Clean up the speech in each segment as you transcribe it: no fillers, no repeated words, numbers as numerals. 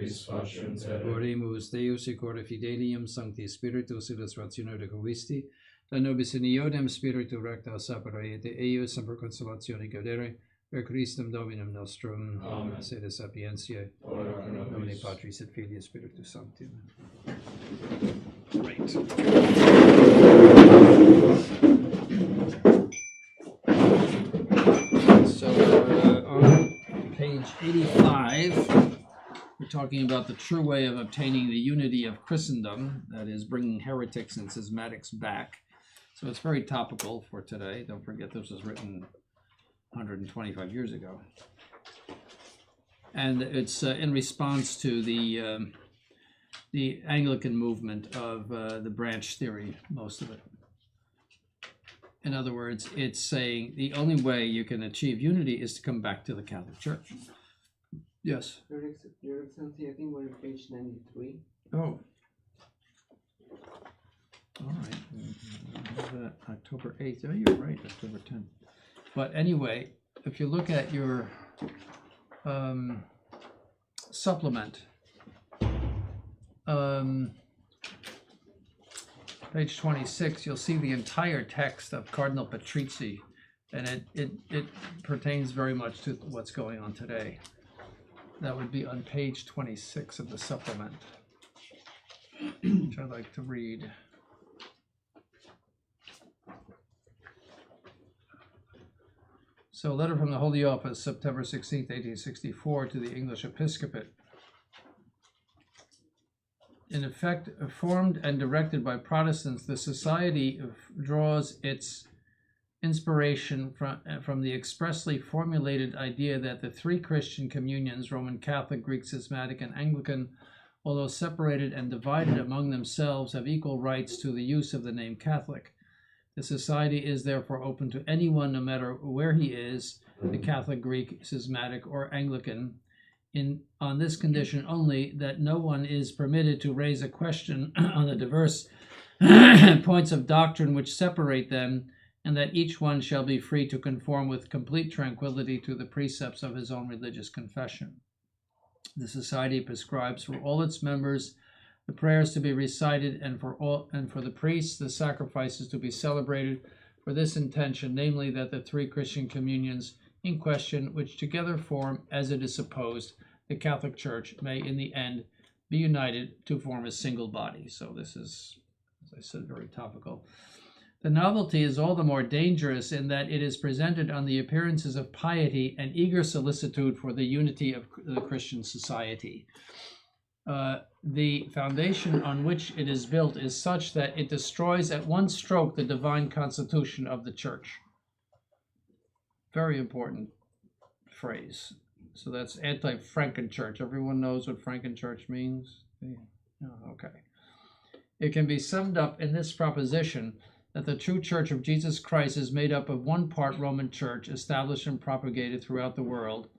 nobis faciunt. Oremus Deus icorde fidelium sancti spiritus illis ratio de covisti, da nobis in iodem spiritu recta sapere et eius semper consolatione gaudere, per Christum Dominum nostrum. Amen. Sede sapientiae, Ora pro Domini nobis. Patris et Filii Spiritus Sancti. Great. So on page 85, we're talking about the true way of obtaining the unity of Christendom, that is, bringing heretics and schismatics back. So it's very topical for today. Don't forget this was written 125 years ago. And it's in response to the Anglican movement of the branch theory, most of it. In other words, it's saying the only way you can achieve unity is to come back to the Catholic Church. Yes? Your Excellency, I think we're on page 93. Oh. All right. October 8th. Oh, you're right, October 10th. But anyway, if you look at your supplement, page 26, you'll see the entire text of Cardinal Patrizzi, and it pertains very much to what's going on today. That would be on page 26 of the supplement, which I'd like to read. So, letter from the Holy Office, September 16th, 1864, to the English Episcopate. In effect, formed and directed by Protestants, the Society draws its inspiration from the expressly formulated idea that the three Christian communions, Roman Catholic, Greek Schismatic, and Anglican, although separated and divided among themselves, have equal rights to the use of the name Catholic. The Society is therefore open to anyone, no matter where he is, the Catholic, Greek, Schismatic, or Anglican, on this condition only, that no one is permitted to raise a question on the diverse points of doctrine which separate them, and that each one shall be free to conform with complete tranquility to the precepts of his own religious confession. The Society prescribes for all its members the prayers to be recited, and for the priests the sacrifices to be celebrated for this intention, namely that the three Christian communions in question, which together form, as it is supposed, the Catholic Church, may in the end be united to form a single body. So this is, as I said, very topical. The novelty is all the more dangerous in that it is presented on the appearances of piety and eager solicitude for the unity of the Christian society. The foundation on which it is built is such that it destroys at one stroke the divine constitution of the Church. Very important phrase. So that's anti-Frankenchurch. Everyone knows what Frankenchurch means? Oh, okay. It can be summed up in this proposition that the true Church of Jesus Christ is made up of one part Roman Church, established and propagated throughout the world,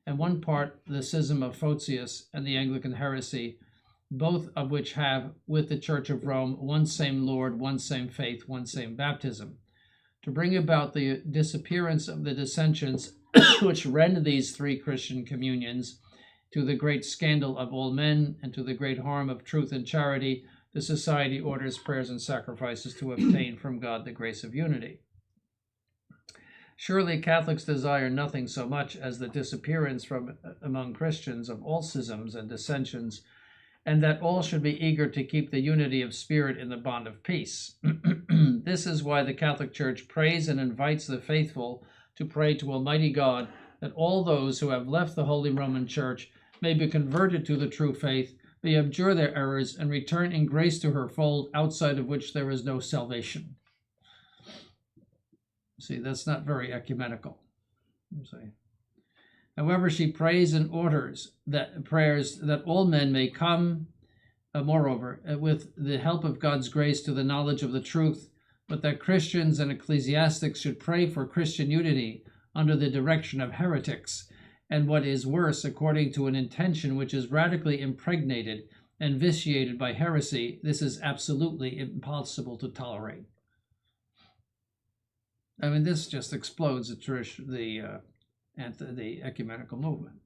and one part the schism of Photius and the Anglican heresy, both of which have, with the Church of Rome, one same Lord, one same faith, one same baptism. To bring about the disappearance of the dissensions which rend these three Christian communions, to the great scandal of all men, and to the great harm of truth and charity, the Society orders prayers and sacrifices to obtain from God the grace of unity. Surely Catholics desire nothing so much as the disappearance from among Christians of all schisms and dissensions, and that all should be eager to keep the unity of spirit in the bond of peace. This is why the Catholic Church prays and invites the faithful to pray to Almighty God that all those who have left the Holy Roman Church may be converted to the true faith, may abjure their errors, and return in grace to her fold, outside of which there is no salvation. See, that's not very ecumenical. See. However, she prays and orders that prayers that all men may come, moreover, with the help of God's grace, to the knowledge of the truth, but that Christians and ecclesiastics should pray for Christian unity under the direction of heretics, and what is worse, according to an intention which is radically impregnated and vitiated by heresy. This is absolutely impossible to tolerate. I mean, this just explodes the ecumenical movement.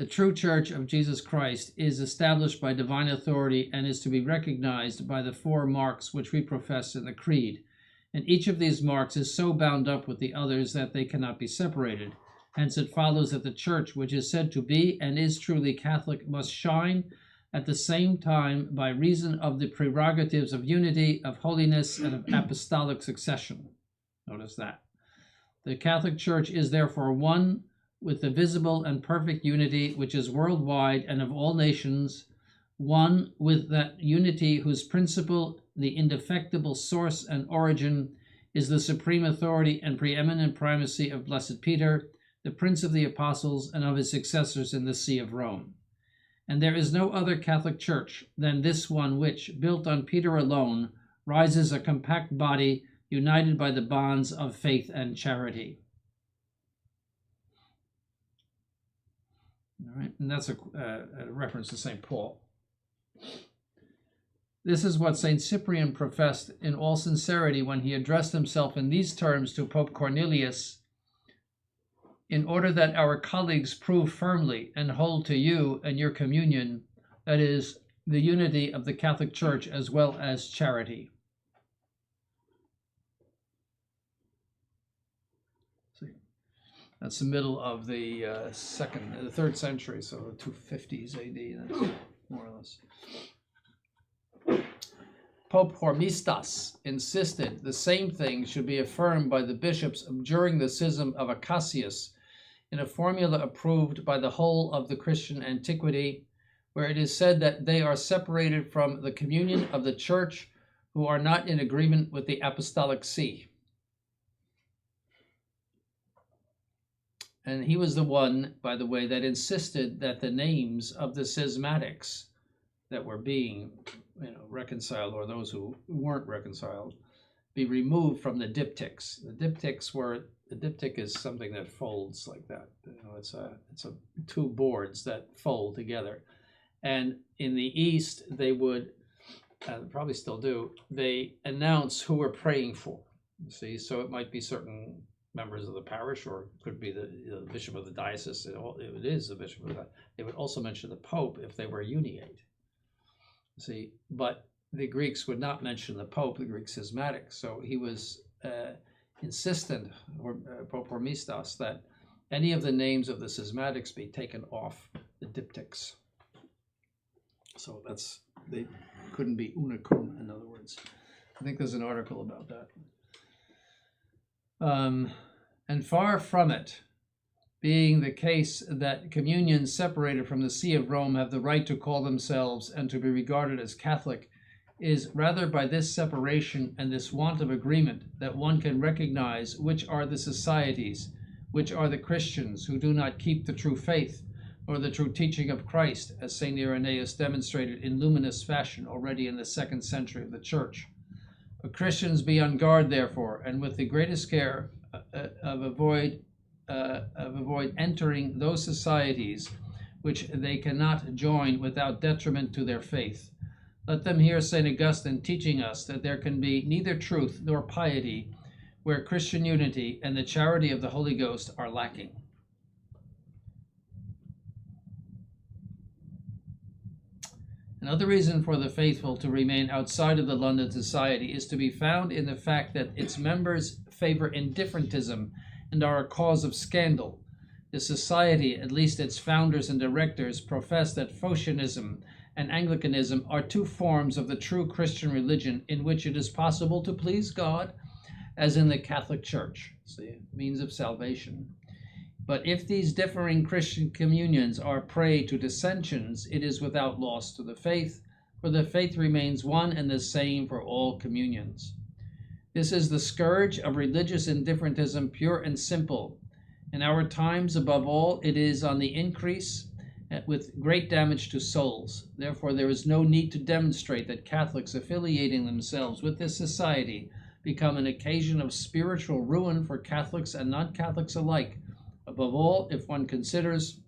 The true Church of Jesus Christ is established by divine authority and is to be recognized by the 4 marks which we profess in the Creed. And each of these marks is so bound up with the others that they cannot be separated. Hence it follows that the Church, which is said to be and is truly Catholic, must shine at the same time by reason of the prerogatives of unity, of holiness, and of apostolic succession. Notice that. The Catholic Church is therefore one with the visible and perfect unity which is worldwide and of all nations, one with that unity whose principle, the indefectible source and origin, is the supreme authority and preeminent primacy of Blessed Peter, the Prince of the Apostles, and of his successors in the See of Rome. And there is no other Catholic Church than this one which, built on Peter alone, rises a compact body united by the bonds of faith and charity. All right, and that's a reference to St. Paul. This is what St. Cyprian professed in all sincerity when he addressed himself in these terms to Pope Cornelius: in order that our colleagues prove firmly and hold to you and your communion, that is, the unity of the Catholic Church as well as charity. That's the middle of the 3rd century, so the 250s AD, that's more or less. Pope Hormisdas insisted the same thing should be affirmed by the bishops during the schism of Acacius in a formula approved by the whole of the Christian antiquity, where it is said that they are separated from the communion of the Church who are not in agreement with the Apostolic See. And he was the one, by the way, that insisted that the names of the schismatics that were being, reconciled, or those who weren't reconciled, be removed from the diptychs. The diptych is something that folds like that. It's a 2 boards that fold together. And in the East, they would, probably still do, they announce who we're praying for. You see, so it might be certain members of the parish, or it could be the bishop of the diocese. It is the bishop of the diocese. They would also mention the Pope if they were uniate. See, but the Greeks would not mention the Pope, the Greek schismatics. So he was insistent, Pope Hormisdas, that any of the names of the schismatics be taken off the diptychs. So they couldn't be unicum, in other words. I think there's an article about that. And far from it being the case that communions separated from the See of Rome have the right to call themselves and to be regarded as Catholic, is rather by this separation and this want of agreement that one can recognize which are the societies, which are the Christians who do not keep the true faith or the true teaching of Christ, as St. Irenaeus demonstrated in luminous fashion already in the 2nd century of the Church. But Christians be on guard, therefore, and with the greatest care avoid entering those societies which they cannot join without detriment to their faith. Let them hear St. Augustine teaching us that there can be neither truth nor piety where Christian unity and the charity of the Holy Ghost are lacking. Another reason for the faithful to remain outside of the London Society is to be found in the fact that its members favor indifferentism and are a cause of scandal. The society, at least its founders and directors, profess that Photianism and Anglicanism are 2 forms of the true Christian religion in which it is possible to please God, as in the Catholic Church, means of salvation. But if these differing Christian communions are prey to dissensions, it is without loss to the faith, for the faith remains one and the same for all communions. This is the scourge of religious indifferentism, pure and simple. In our times, above all, it is on the increase, with great damage to souls. Therefore, there is no need to demonstrate that Catholics affiliating themselves with this society become an occasion of spiritual ruin for Catholics and non-Catholics alike. Above all, if one considers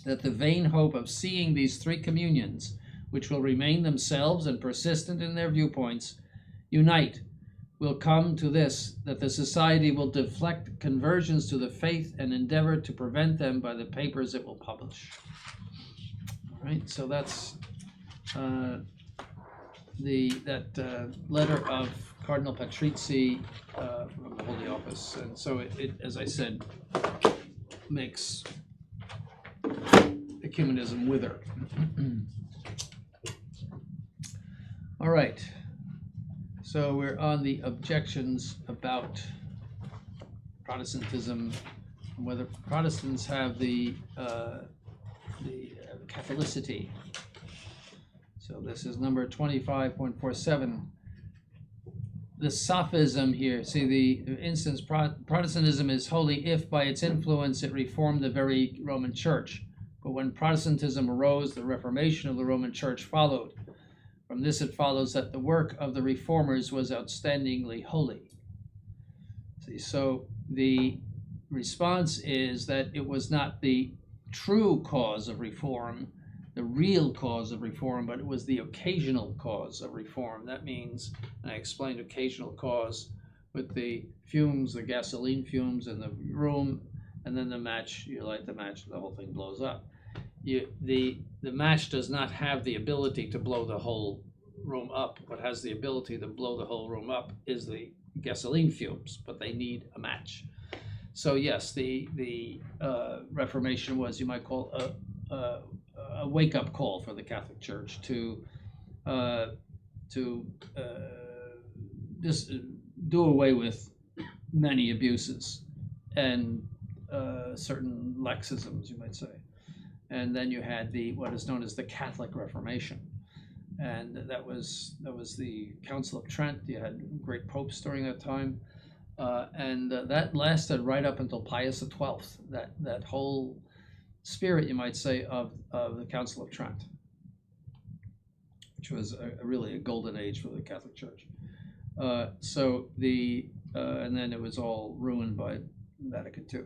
that the vain hope of seeing these 3 communions, which will remain themselves and persistent in their viewpoints, unite will come to this, that the society will deflect conversions to the faith and endeavor to prevent them by the papers it will publish. All right, so that's that letter of Cardinal Patrizzi from the Holy Office, and so it, as I said, makes ecumenism wither. All right, so we're on the objections about Protestantism, and whether Protestants have the Catholicity. So this is number 25.47. The sophism here, see the instance, Protestantism is holy if by its influence it reformed the very Roman Church. But when Protestantism arose, the Reformation of the Roman Church followed. From this it follows that the work of the reformers was outstandingly holy. See, so the response is that it was not the true cause of reform, the real cause of reform, but it was the occasional cause of reform. That means, and I explained occasional cause with the fumes, the gasoline fumes in the room, and then the match, you light the match, the whole thing blows up. The match does not have the ability to blow the whole room up. What has the ability to blow the whole room up is the gasoline fumes, but they need a match. So yes, the Reformation was, you might call, a wake-up call for the Catholic Church to just do away with many abuses and certain laxisms, you might say. And then you had what is known as the Catholic Reformation, and that was the Council of Trent. You had great popes during that time, and that lasted right up until Pius XII. That whole spirit, you might say, of the Council of Trent, which was really a golden age for the Catholic Church. And then it was all ruined by Vatican II.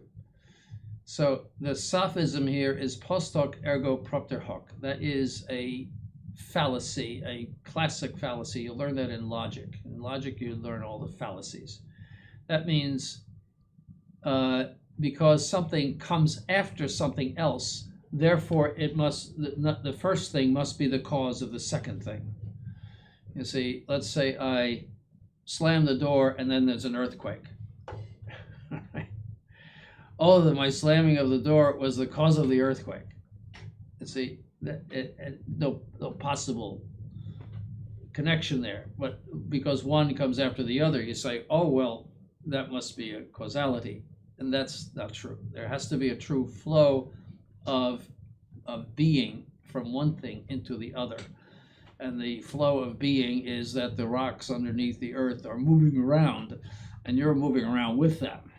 So the sophism here is post hoc ergo propter hoc. That is a fallacy, a classic fallacy. You'll learn that in logic. In logic, you learn all the fallacies. That means because something comes after something else, therefore the first thing must be the cause of the second thing. You see, let's say I slam the door and then there's an earthquake. Oh, my slamming of the door was the cause of the earthquake. You see, no possible connection there. But because one comes after the other, you say, oh, well, that must be a causality. And that's not true. There has to be a true flow of being from one thing into the other. And the flow of being is that the rocks underneath the earth are moving around, and you're moving around with them.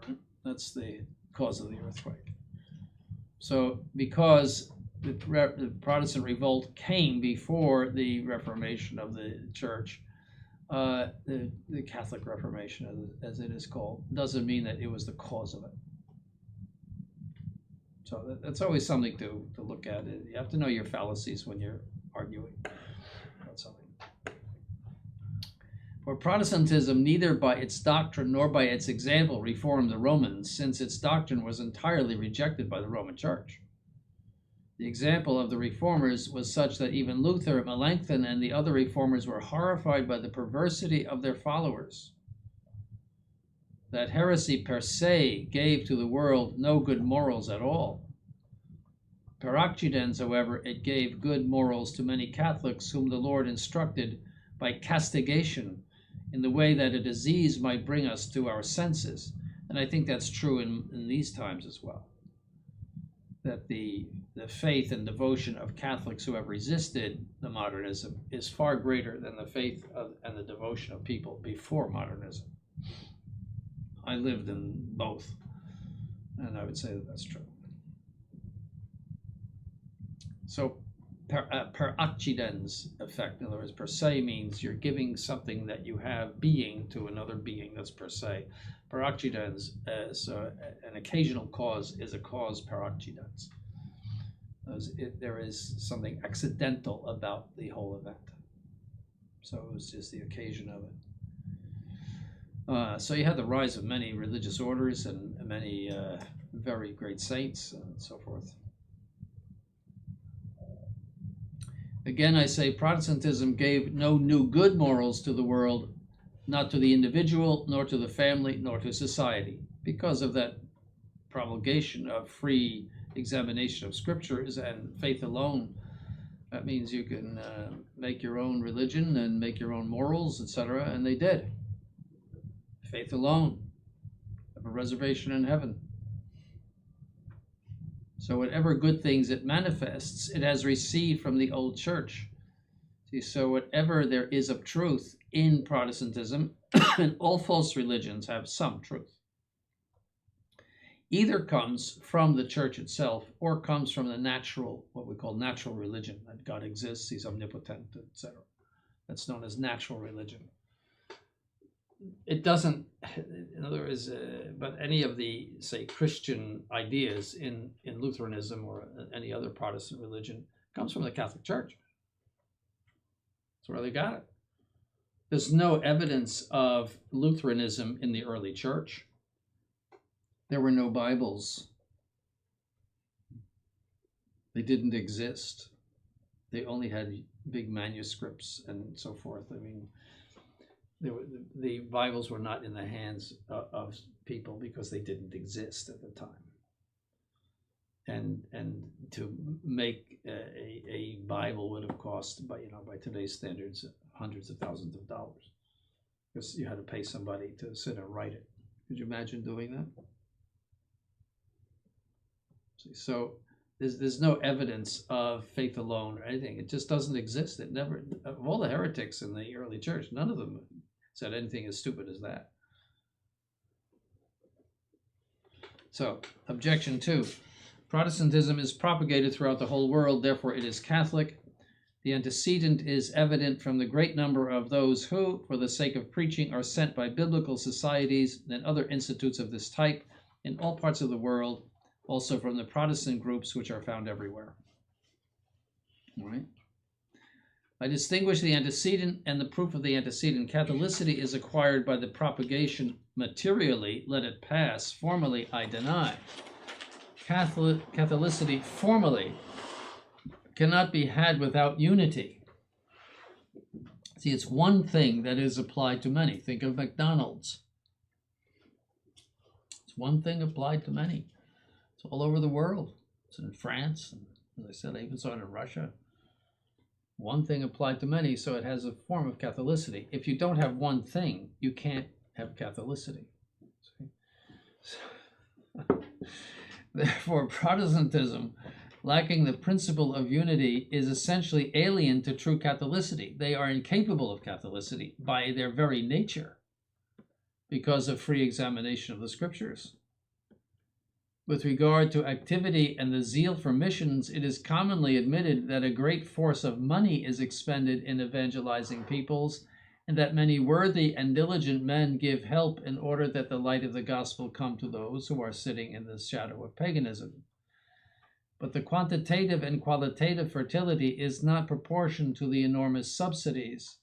Right? That's the cause of the earthquake. So because the Protestant revolt came before the Reformation of the Church, the Catholic Reformation, as it is called, doesn't mean that it was the cause of it. So that's always something to look at. You have to know your fallacies when you're arguing about something. For Protestantism, neither by its doctrine nor by its example reformed the Romans, since its doctrine was entirely rejected by the Roman Church. The example of the reformers was such that even Luther, Melanchthon, and the other reformers were horrified by the perversity of their followers. That heresy per se gave to the world no good morals at all. Per accidens, however, it gave good morals to many Catholics whom the Lord instructed by castigation in the way that a disease might bring us to our senses. And I think that's true in these times as well. That the faith and devotion of Catholics who have resisted the modernism is far greater than the faith and the devotion of people before modernism. I lived in both, and I would say that that's true. So per accidens effect, in other words, per se means you're giving something that you have being to another being. That's per se. Per accidens, so an occasional cause is a cause per accidens. There is something accidental about the whole event. So it was just the occasion of it. So you had the rise of many religious orders and many very great saints and so forth. Again, I say Protestantism gave no new good morals to the world, not to the individual, nor to the family, nor to society, because of that promulgation of free examination of scriptures and faith alone. That means you can make your own religion and make your own morals, etc., and they did. Faith alone. Have a reservation in heaven. So whatever good things it manifests, it has received from the old church. See, so whatever there is of truth in Protestantism, and all false religions have some truth, either comes from the church itself or comes from the natural, what we call natural religion, that God exists, he's omnipotent, etc. That's known as natural religion. It doesn't, in other words, but any of the, say, Christian ideas in Lutheranism or any other Protestant religion comes from the Catholic Church. That's where they got it. There's no evidence of Lutheranism in the early church. There were no Bibles. They didn't exist. They only had big manuscripts and so forth. I mean, the Bibles were not in the hands of people because they didn't exist at the time. And to make a Bible would have cost, by today's standards, hundreds of thousands of dollars, because you had to pay somebody to sit and write it. Could you imagine doing that? So there's no evidence of faith alone or anything. It just doesn't exist. It never. Of all the heretics in the early church, none of them said anything as stupid as that. So, objection 2. Protestantism is propagated throughout the whole world, therefore it is Catholic. The antecedent is evident from the great number of those who, for the sake of preaching, are sent by biblical societies and other institutes of this type in all parts of the world, also from the Protestant groups which are found everywhere. All right. I distinguish the antecedent and the proof of the antecedent. Catholicity is acquired by the propagation materially, let it pass. Formally, I deny. Catholicity formally cannot be had without unity. See, it's one thing that is applied to many. Think of McDonald's. It's one thing applied to many. It's all over the world. It's in France, and as I said, I even saw it in Russia. One thing applied to many, so it has a form of Catholicity. If you don't have one thing, you can't have Catholicity. Therefore, Protestantism, lacking the principle of unity, is essentially alien to true Catholicity. They are incapable of Catholicity by their very nature because of free examination of the scriptures. With regard to activity and the zeal for missions, it is commonly admitted that a great force of money is expended in evangelizing peoples, and that many worthy and diligent men give help in order that the light of the gospel come to those who are sitting in the shadow of paganism. But the quantitative and qualitative fertility is not proportioned to the enormous subsidies.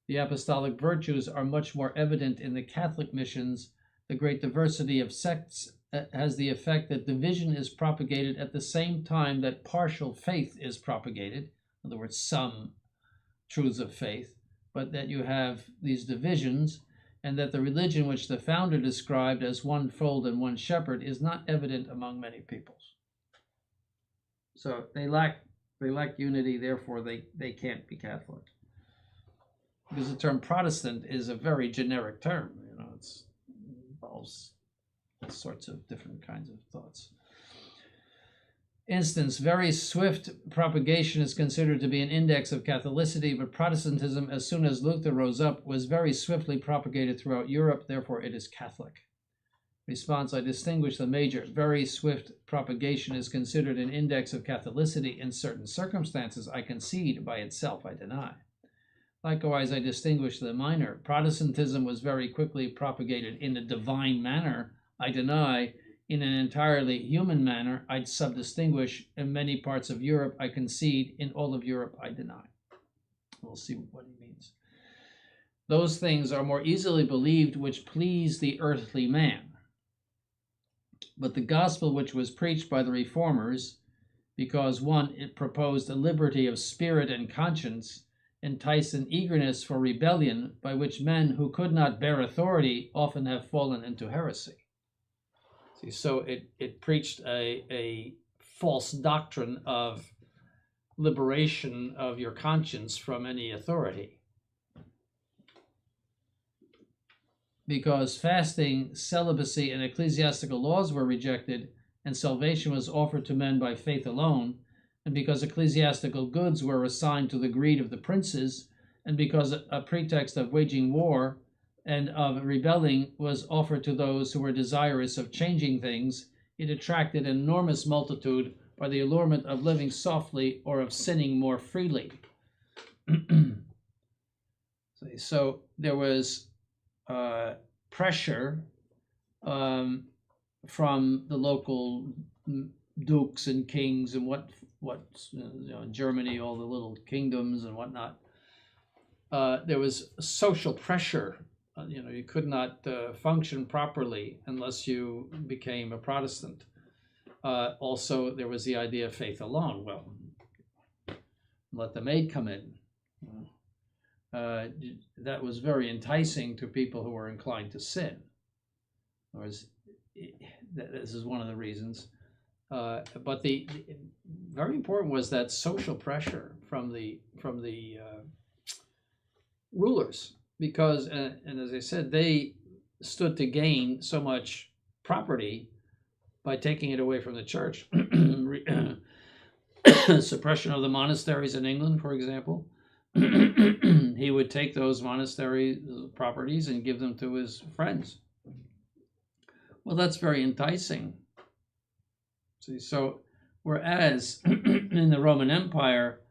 The apostolic virtues are much more evident in the Catholic missions. The great diversity of sects has the effect that division is propagated at the same time that partial faith is propagated. In other words, some truths of faith, but that you have these divisions, and that the religion which the founder described as one fold and one shepherd is not evident among many peoples. So they lack unity, therefore they can't be Catholic. Because the term Protestant is a very generic term. It involves all sorts of different kinds of thoughts. Instance, very swift propagation is considered to be an index of Catholicity, but Protestantism, as soon as Luther rose up, was very swiftly propagated throughout Europe, therefore it is Catholic. Response, I distinguish the major. Very swift propagation is considered an index of Catholicity in certain circumstances. I concede, by itself I deny. Likewise, I distinguish the minor. Protestantism was very quickly propagated in a divine manner. I deny. In an entirely human manner, I'd subdistinguish. In many parts of Europe, I concede. In all of Europe, I deny. We'll see what he means. those things are more easily believed which please the earthly man. But the gospel which was preached by the reformers, because one, it proposed a liberty of spirit and conscience, enticed an eagerness for rebellion, by which men who could not bear authority often have fallen into heresy. See, so it preached a false doctrine of liberation of your conscience from any authority. Because fasting, celibacy, and ecclesiastical laws were rejected, and salvation was offered to men by faith alone, and because ecclesiastical goods were assigned to the greed of the princes, and because a pretext of waging war and of rebelling was offered to those who were desirous of changing things, it attracted an enormous multitude by the allurement of living softly or of sinning more freely. So there was pressure from the local dukes and kings and what Germany, all the little kingdoms and whatnot. There was social pressure. You could not function properly unless you became a Protestant. Also, there was the idea of faith alone. Well, let the maid come in. That was very enticing to people who were inclined to sin. This is one of the reasons. But the very important was that social pressure from the rulers, because and as I said, they stood to gain so much property by taking it away from the church. Suppression of the monasteries in England, for example. He would take those monastery properties and give them to his friends. Well, that's very enticing. See, so whereas in the Roman Empire,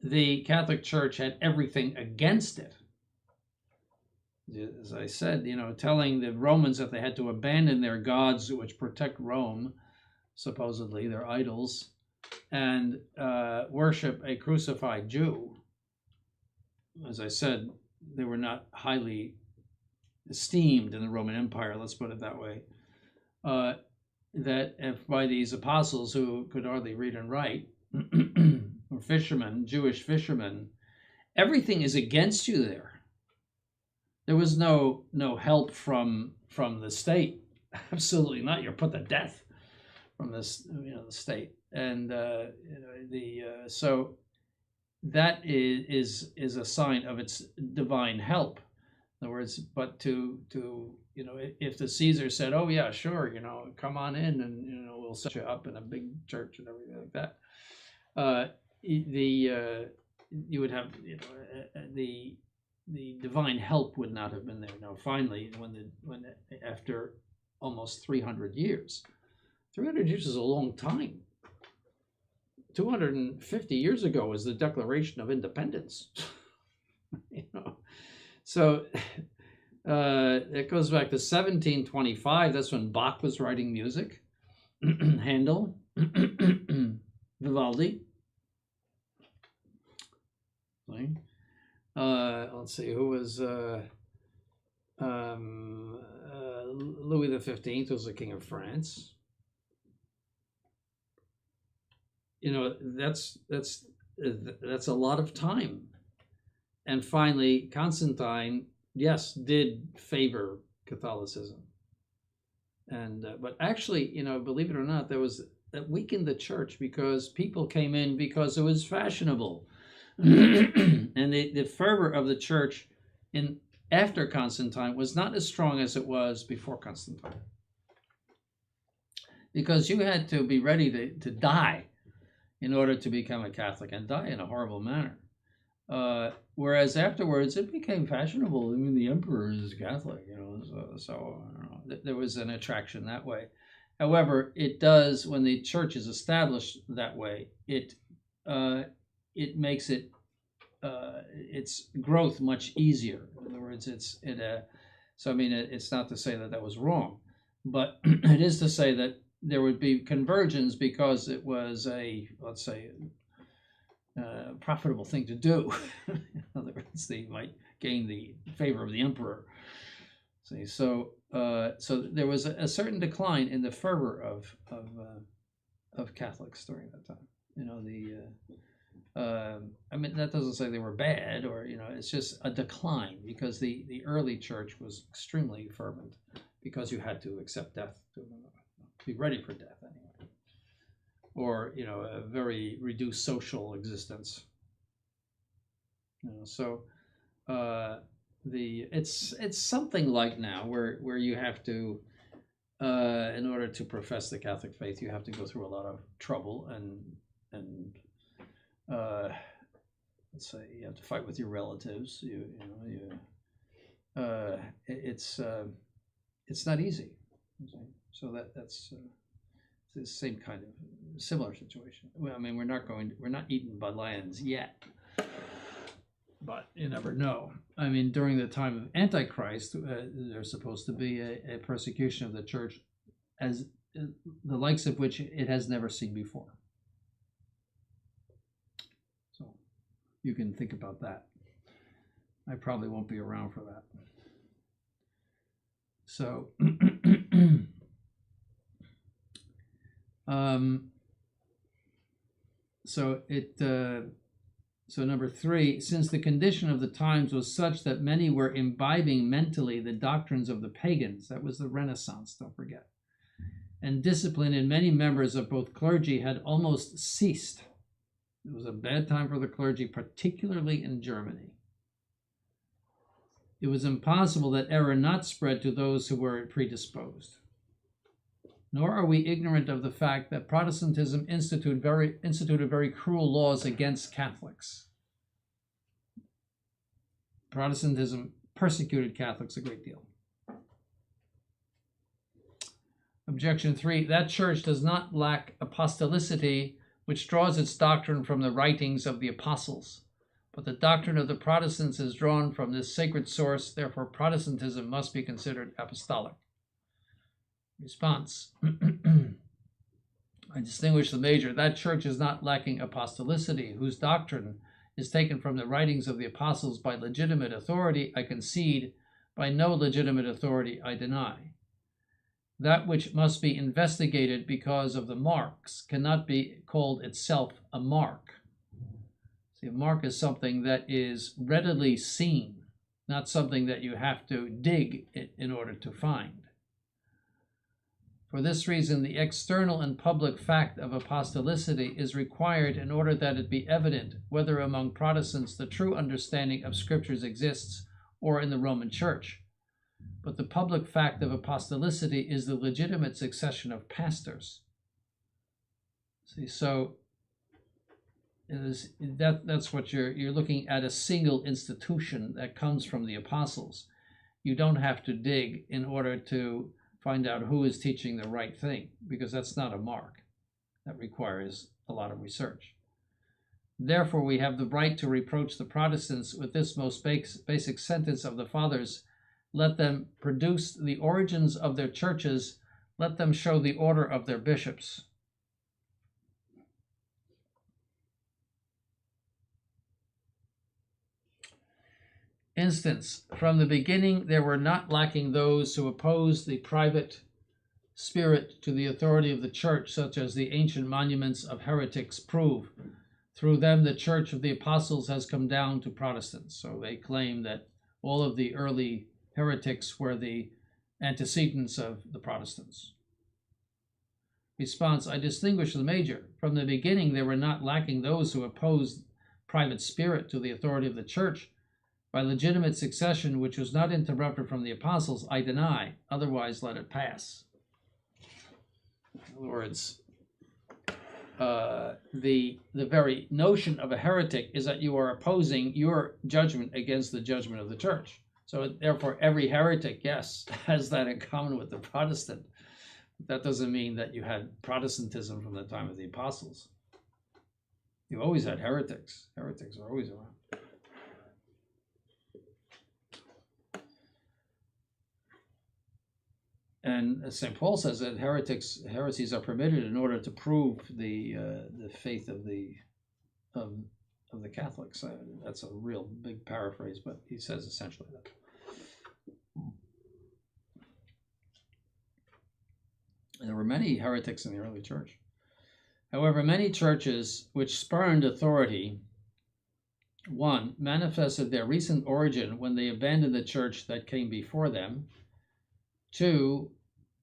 the Catholic Church had everything against it. As I said, telling the Romans that they had to abandon their gods which protect Rome, supposedly their idols, and worship a crucified Jew. As I said, they were not highly esteemed in the Roman Empire, let's put it that way. That if by these apostles who could hardly read and write, or fishermen, Jewish fishermen, everything is against you there. There was no help from the state. Absolutely not. You're put to death from this, the state. And so that is a sign of its divine help. In other words, but to if the Caesar said, "Oh yeah, sure, come on in, and we'll set you up in a big church and everything like that," you would have the divine help would not have been there. Now, finally, when after almost 300 years, 300 years is a long time. 250 years ago was the Declaration of Independence. So it goes back to 1725. That's when Bach was writing music. Handel, Vivaldi. Let's see, who was Louis XV was the King of France. That's a lot of time. And finally, Constantine, yes, did favor Catholicism, and but actually, believe it or not, that weakened the church because people came in because it was fashionable, and the fervor of the church after Constantine was not as strong as it was before Constantine, because you had to be ready to die in order to become a Catholic, and die in a horrible manner. Whereas afterwards it became fashionable. I mean, the emperor is Catholic, so I don't know. There was an attraction that way. However, it does, when the church is established that way, it makes its growth much easier. In other words, so I mean, it's not to say that was wrong, but it is to say that there would be convergence because it was profitable thing to do. In other words, they might gain the favor of the emperor. See, so there was a certain decline in the fervor of Catholics during that time. You know, I mean, that doesn't say they were bad, or it's just a decline, because the early church was extremely fervent, because you had to accept death to be ready for death anyway, or a very reduced social existence. So it's something like now where you have to, in order to profess the Catholic faith, you have to go through a lot of trouble and let's say you have to fight with your relatives. It's not easy. So that's the same kind of similar situation. Well, I mean, we're not eaten by lions yet, but you never know. I mean, during the time of Antichrist, there's supposed to be a persecution of the church, as the likes of which it has never seen before. So you can think about that. I probably won't be around for that. So so number 3, since the condition of the times was such that many were imbibing mentally the doctrines of the pagans, that was the Renaissance, don't forget, and discipline in many members of both clergy had almost ceased. It was a bad time for the clergy, particularly in Germany. It was impossible that error not spread to those who were predisposed. Nor are we ignorant of the fact that Protestantism instituted very cruel laws against Catholics. Protestantism persecuted Catholics a great deal. Objection 3, that church does not lack apostolicity, which draws its doctrine from the writings of the apostles. But the doctrine of the Protestants is drawn from this sacred source, therefore Protestantism must be considered apostolic. Response. I distinguish the major. That church is not lacking apostolicity, whose doctrine is taken from the writings of the apostles by legitimate authority, I concede. By no legitimate authority, I deny. That which must be investigated because of the marks cannot be called itself a mark. See, a mark is something that is readily seen, not something that you have to dig in order to find. For this reason, the external and public fact of apostolicity is required in order that it be evident whether among Protestants the true understanding of Scriptures exists or in the Roman Church. But the public fact of apostolicity is the legitimate succession of pastors. See, so that's what you're looking at, a single institution that comes from the apostles. You don't have to dig in order to find out who is teaching the right thing, because that's not a mark. That requires a lot of research. Therefore, we have the right to reproach the Protestants with this most basic sentence of the Fathers: let them produce the origins of their churches, let them show the order of their bishops. Instance, from the beginning there were not lacking those who opposed the private spirit to the authority of the church, such as the ancient monuments of heretics prove. Through them the church of the apostles has come down to Protestants. So they claim that all of the early heretics were the antecedents of the Protestants. Response, I distinguish the major. From the beginning there were not lacking those who opposed private spirit to the authority of the church. By legitimate succession, which was not interrupted from the apostles, I deny, otherwise let it pass. In other words, the very notion of a heretic is that you are opposing your judgment against the judgment of the church. So therefore, every heretic, yes, has that in common with the Protestant. That doesn't mean that you had Protestantism from the time of the apostles. You always had heretics. Heretics are always around. And St. Paul says that heresies are permitted in order to prove the faith of of the Catholics. That's a real big paraphrase, but he says essentially that. There were many heretics in the early church. However, many churches which spurned authority, one, manifested their recent origin when they abandoned the church that came before them. Two,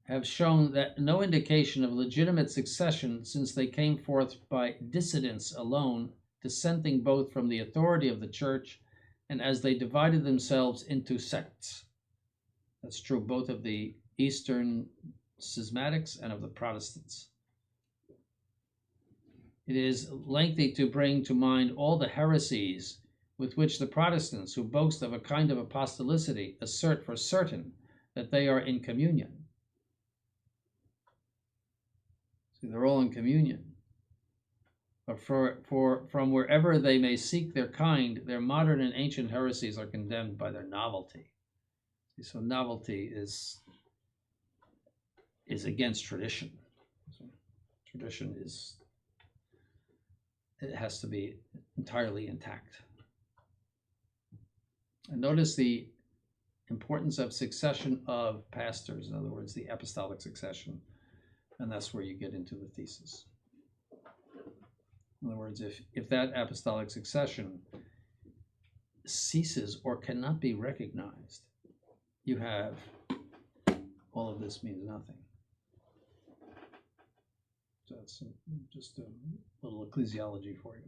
have shown that no indication of legitimate succession, since they came forth by dissidence alone, dissenting both from the authority of the church and as they divided themselves into sects. That's true both of the Eastern schismatics and of the Protestants. It is lengthy to bring to mind all the heresies with which the Protestants, who boast of a kind of apostolicity, assert for certain that they are in communion. See, they're all in communion. But from wherever they may seek their kind, their modern and ancient heresies are condemned by their novelty. See, so novelty is against tradition. So tradition it has to be entirely intact. And notice the importance of succession of pastors, in other words, the apostolic succession, and that's where you get into the thesis. In other words, if that apostolic succession ceases or cannot be recognized, you have all of this means nothing. So that's just a little ecclesiology for you.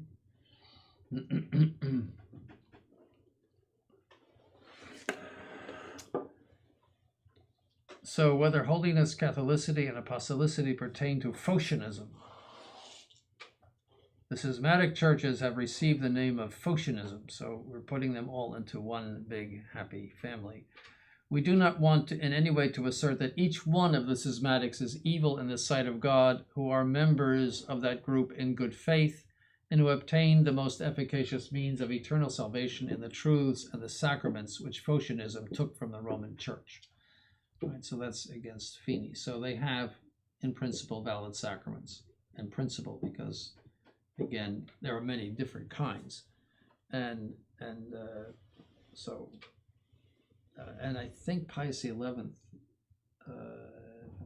So whether holiness, Catholicity, and apostolicity pertain to Phocianism, the schismatic churches have received the name of Phocianism, so we're putting them all into one big happy family. We do not want to, in any way to assert that each one of the schismatics is evil in the sight of God, who are members of that group in good faith, and who obtain the most efficacious means of eternal salvation in the truths and the sacraments which Phocianism took from the Roman Church. Right, so that's against Feeney. So they have, in principle, valid sacraments. In principle, because, again, there are many different kinds. And I think Pius XI, if I'm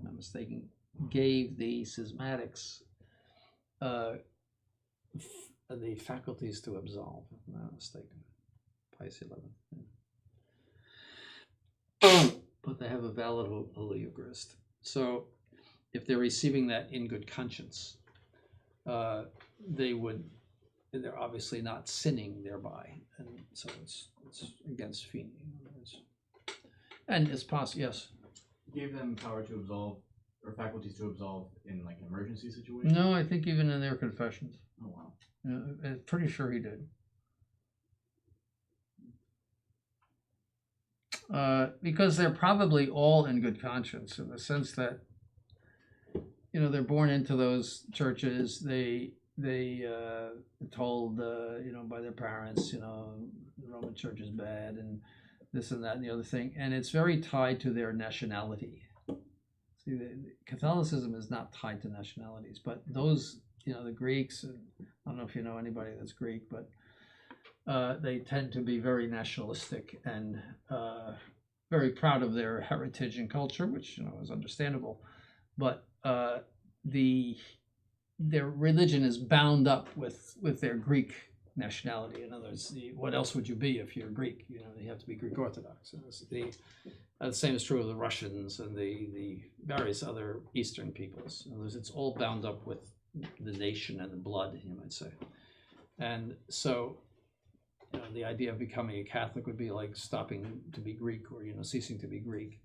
not mistaken, gave the schismatics the faculties to absolve, if I'm not mistaken. Pius XI. Yeah. But they have a valid Holy Eucharist. So if they're receiving that in good conscience, they're obviously not sinning thereby. And so it's against Feeney. And it's possible, yes. Gave them power to absolve, or faculties to absolve in like an emergency situation? No, I think even in their confessions. Oh, wow. Yeah, I'm pretty sure he did. Because they're probably all in good conscience, in the sense that, they're born into those churches. They told, by their parents, the Roman Church is bad and this and that and the other thing, and it's very tied to their nationality. See, Catholicism is not tied to nationalities, but those, the Greeks, I don't know if you know anybody that's Greek, but they tend to be very nationalistic and very proud of their heritage and culture, which is understandable. But their religion is bound up with their Greek nationality. In other words, what else would you be if you're Greek? You have to be Greek Orthodox. And the same is true of the Russians and the various other Eastern peoples. In other words, it's all bound up with the nation and the blood, you might say. And so the idea of becoming a Catholic would be like stopping to be Greek or ceasing to be Greek,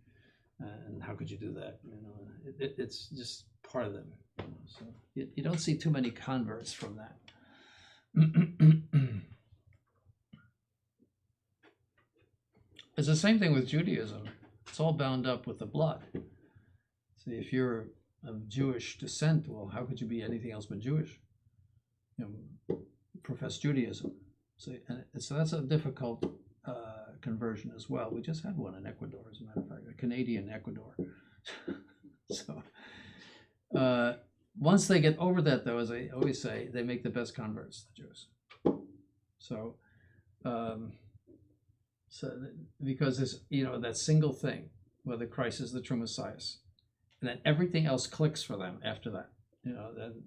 and how could you do that? It's just part of them. So you don't see too many converts from that. It's the same thing with Judaism. It's all bound up with the blood. See, if you're of Jewish descent, well, how could you be anything else but Jewish? Profess Judaism. So that's a difficult conversion as well. We just had one in Ecuador, as a matter of fact, a Canadian Ecuador. So once they get over that, though, as I always say, they make the best converts, the Jews. So, because it's, that single thing, whether Christ is the true Messiah, and then everything else clicks for them after that. Then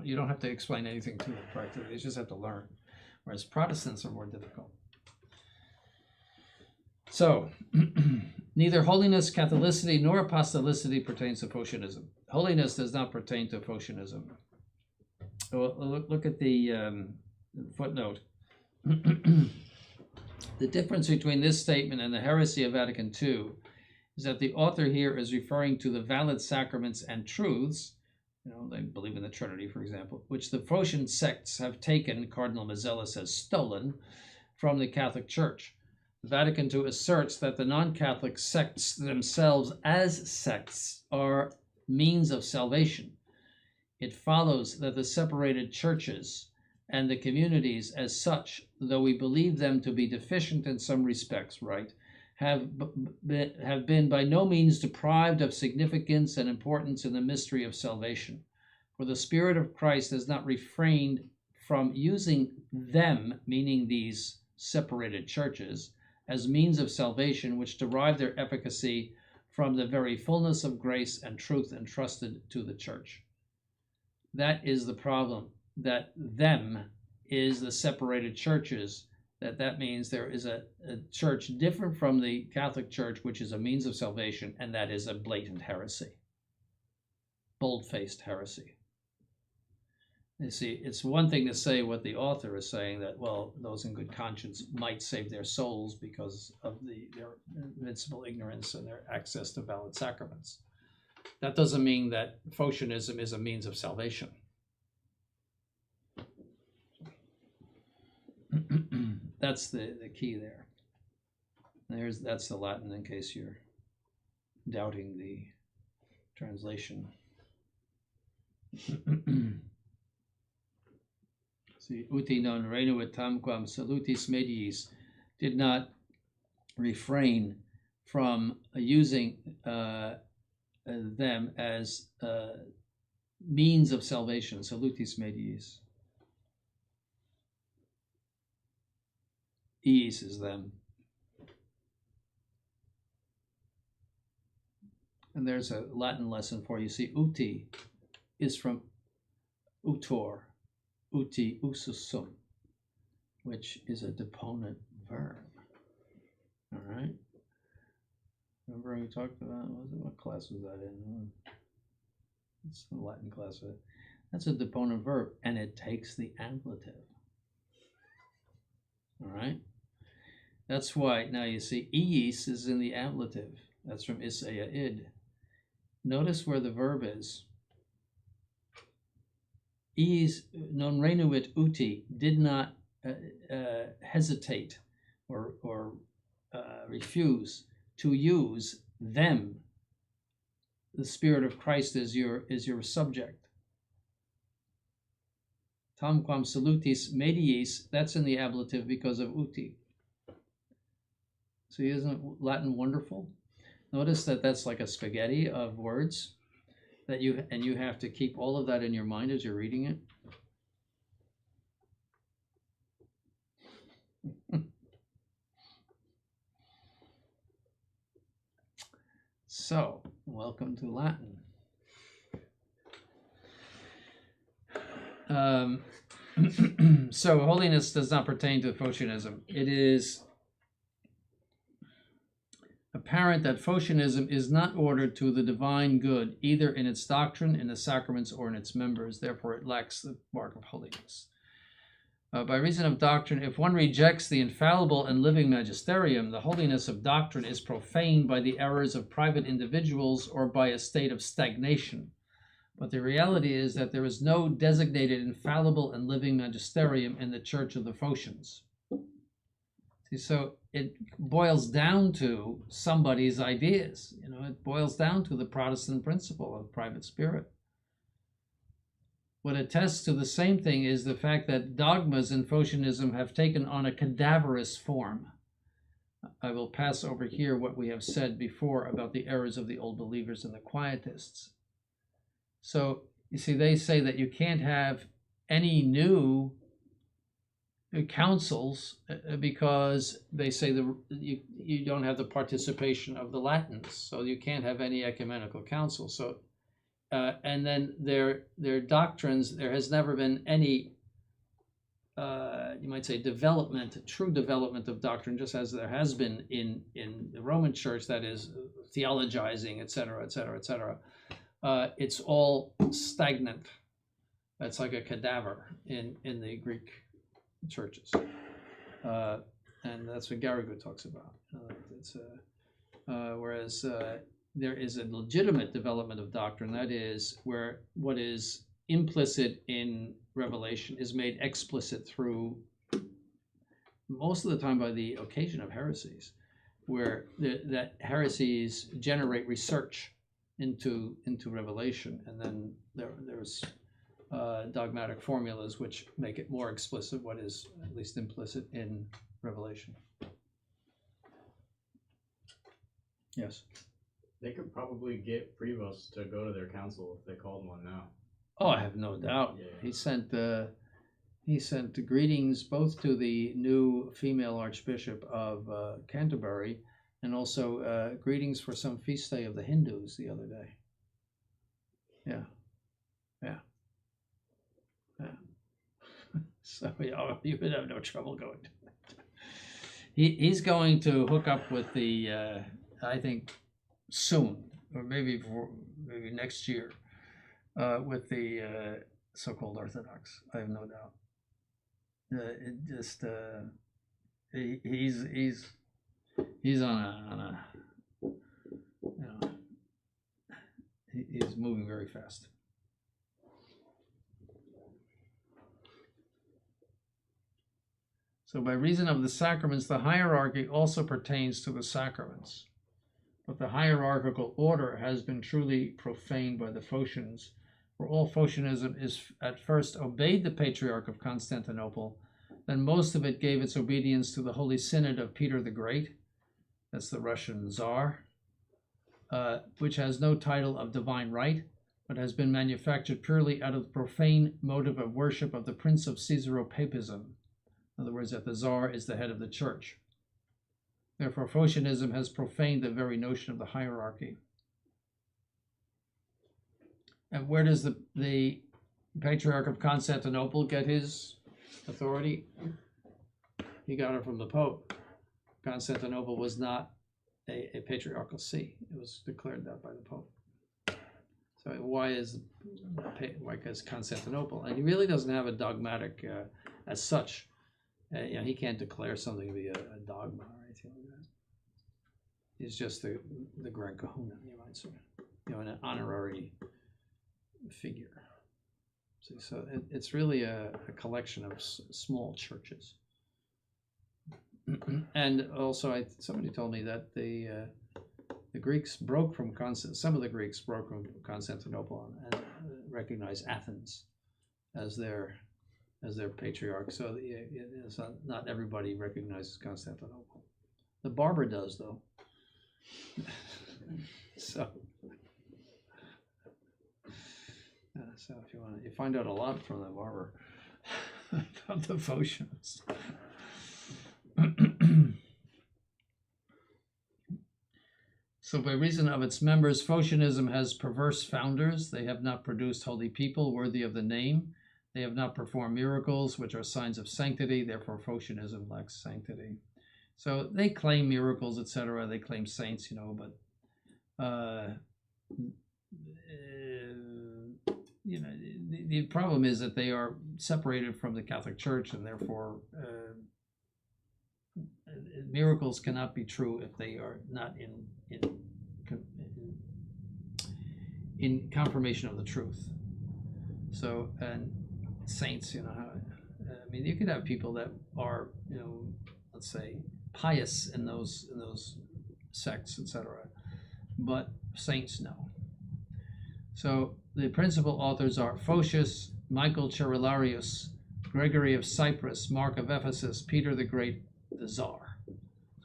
you don't have to explain anything to them practically. They just have to learn. Whereas Protestants are more difficult. So, neither holiness, Catholicity, nor apostolicity pertains to Phocianism. Holiness does not pertain to Phocianism. Look at the footnote. The difference between this statement and the heresy of Vatican II is that the author here is referring to the valid sacraments and truths, they believe in the Trinity, for example, which the Phocian sects have taken, Cardinal Mazzella says, stolen from the Catholic Church. Vatican II asserts that the non-Catholic sects themselves as sects are means of salvation. It follows that the separated churches and the communities as such, though we believe them to be deficient in some respects, right, have been by no means deprived of significance and importance in the mystery of salvation. For the Spirit of Christ has not refrained from using them, meaning these separated churches, as means of salvation which derive their efficacy from the very fullness of grace and truth entrusted to the church. That is the problem, that them is the separated churches, that means there is a church different from the Catholic Church, which is a means of salvation, and that is a blatant heresy, bold-faced heresy. You see, it's one thing to say what the author is saying, that, well, those in good conscience might save their souls because of their invincible ignorance and their access to valid sacraments. That doesn't mean that Phocianism is a means of salvation. That's the key there. That's the Latin, in case you're doubting the translation. See, uti non renuit tamquam salutis mediis did not refrain from using them as means of salvation, salutis mediis. Ease is them. And there's a Latin lesson for you. See, uti is from utor, uti usus sum, which is a deponent verb. All right. Remember we talked about, what class was that in? It's the Latin class. That's a deponent verb, and it takes the ablative. All right. That's why, now you see, iis is in the ablative. That's from Isaiah id. Notice where the verb is. Iis non renuit uti did not hesitate or refuse to use them. The Spirit of Christ is your subject. Tamquam salutis mediis, that's in the ablative because of uti. So isn't Latin wonderful? Notice that that's like a spaghetti of words that you have to keep all of that in your mind as you're reading it. So, welcome to Latin. So, holiness does not pertain to Phocianism. It is apparent that Phocianism is not ordered to the divine good, either in its doctrine, in the sacraments, or in its members. Therefore, it lacks the mark of holiness. By reason of doctrine, if one rejects the infallible and living magisterium, the holiness of doctrine is profaned by the errors of private individuals or by a state of stagnation. But the reality is that there is no designated infallible and living magisterium in the Church of the Phocians. See, so it boils down to somebody's ideas. It boils down to the Protestant principle of private spirit. What attests to the same thing is the fact that dogmas in Phocianism have taken on a cadaverous form. I will pass over here what we have said before about the errors of the old believers and the Quietists. So, you see, they say that you can't have any new councils because they say you don't have the participation of the Latins, so you can't have any ecumenical council. So and then their doctrines, there has never been any you might say true development of doctrine, just as there has been in the Roman Church, that is theologizing, etc., etc., etc. It's all stagnant. It's like a cadaver in the Greek churches, and that's what Garrigou talks about. Whereas there is a legitimate development of doctrine, that is, where what is implicit in revelation is made explicit through, most of the time by the occasion of heresies, where that heresies generate research into revelation, and then there's dogmatic formulas which make it more explicit what is at least implicit in revelation. Yes. They could probably get Prevost to go to their council if they called one now. Oh, I have no doubt. Yeah. He sent greetings both to the new female Archbishop of Canterbury, and also greetings for some feast day of the Hindus the other day. Yeah. So you would have no trouble going to that. He's going to hook up with the, I think, soon, or maybe next year, with the so-called Orthodox. I have no doubt. He's on a he's moving very fast. So by reason of the sacraments, the hierarchy also pertains to the sacraments. But the hierarchical order has been truly profaned by the Phocians, for all Phocianism is at first obeyed the Patriarch of Constantinople, then most of it gave its obedience to the Holy Synod of Peter the Great, that's the Russian Tsar, which has no title of divine right, but has been manufactured purely out of the profane motive of worship of the Prince of Caesaropapism. In other words, that the Tsar is the head of the church. Therefore, Phocianism has profaned the very notion of the hierarchy. And where does the Patriarch of Constantinople get his authority? He got it from the Pope. Constantinople was not a patriarchal see. It was declared that by the Pope. So why is Constantinople? And he really doesn't have a dogmatic as such. He can't declare something to be a dogma or anything like that. He's just the Grand Kahuna, you might say, an honorary figure. So it's really a collection of small churches. And also, somebody told me that the Greeks broke from some of the Greeks broke from Constantinople and recognized Athens as their patriarch. So it's not everybody recognizes Constantinople. The barber does, though. So if you want, you find out a lot from the barber about the Phocians. So by reason of its members, Phocianism has perverse founders. They have not produced holy people worthy of the name. They have not performed miracles, which are signs of sanctity. Therefore, Phocianism lacks sanctity. So they claim miracles, etc. They claim saints, but the problem is that they are separated from the Catholic Church, and therefore miracles cannot be true if they are not in confirmation of the truth. So, and saints, you could have people that are, let's say, pious in those sects, etc. But saints, no. So the principal authors are Photius, Michael Cerularius, Gregory of Cyprus, Mark of Ephesus, Peter the Great, the Tsar.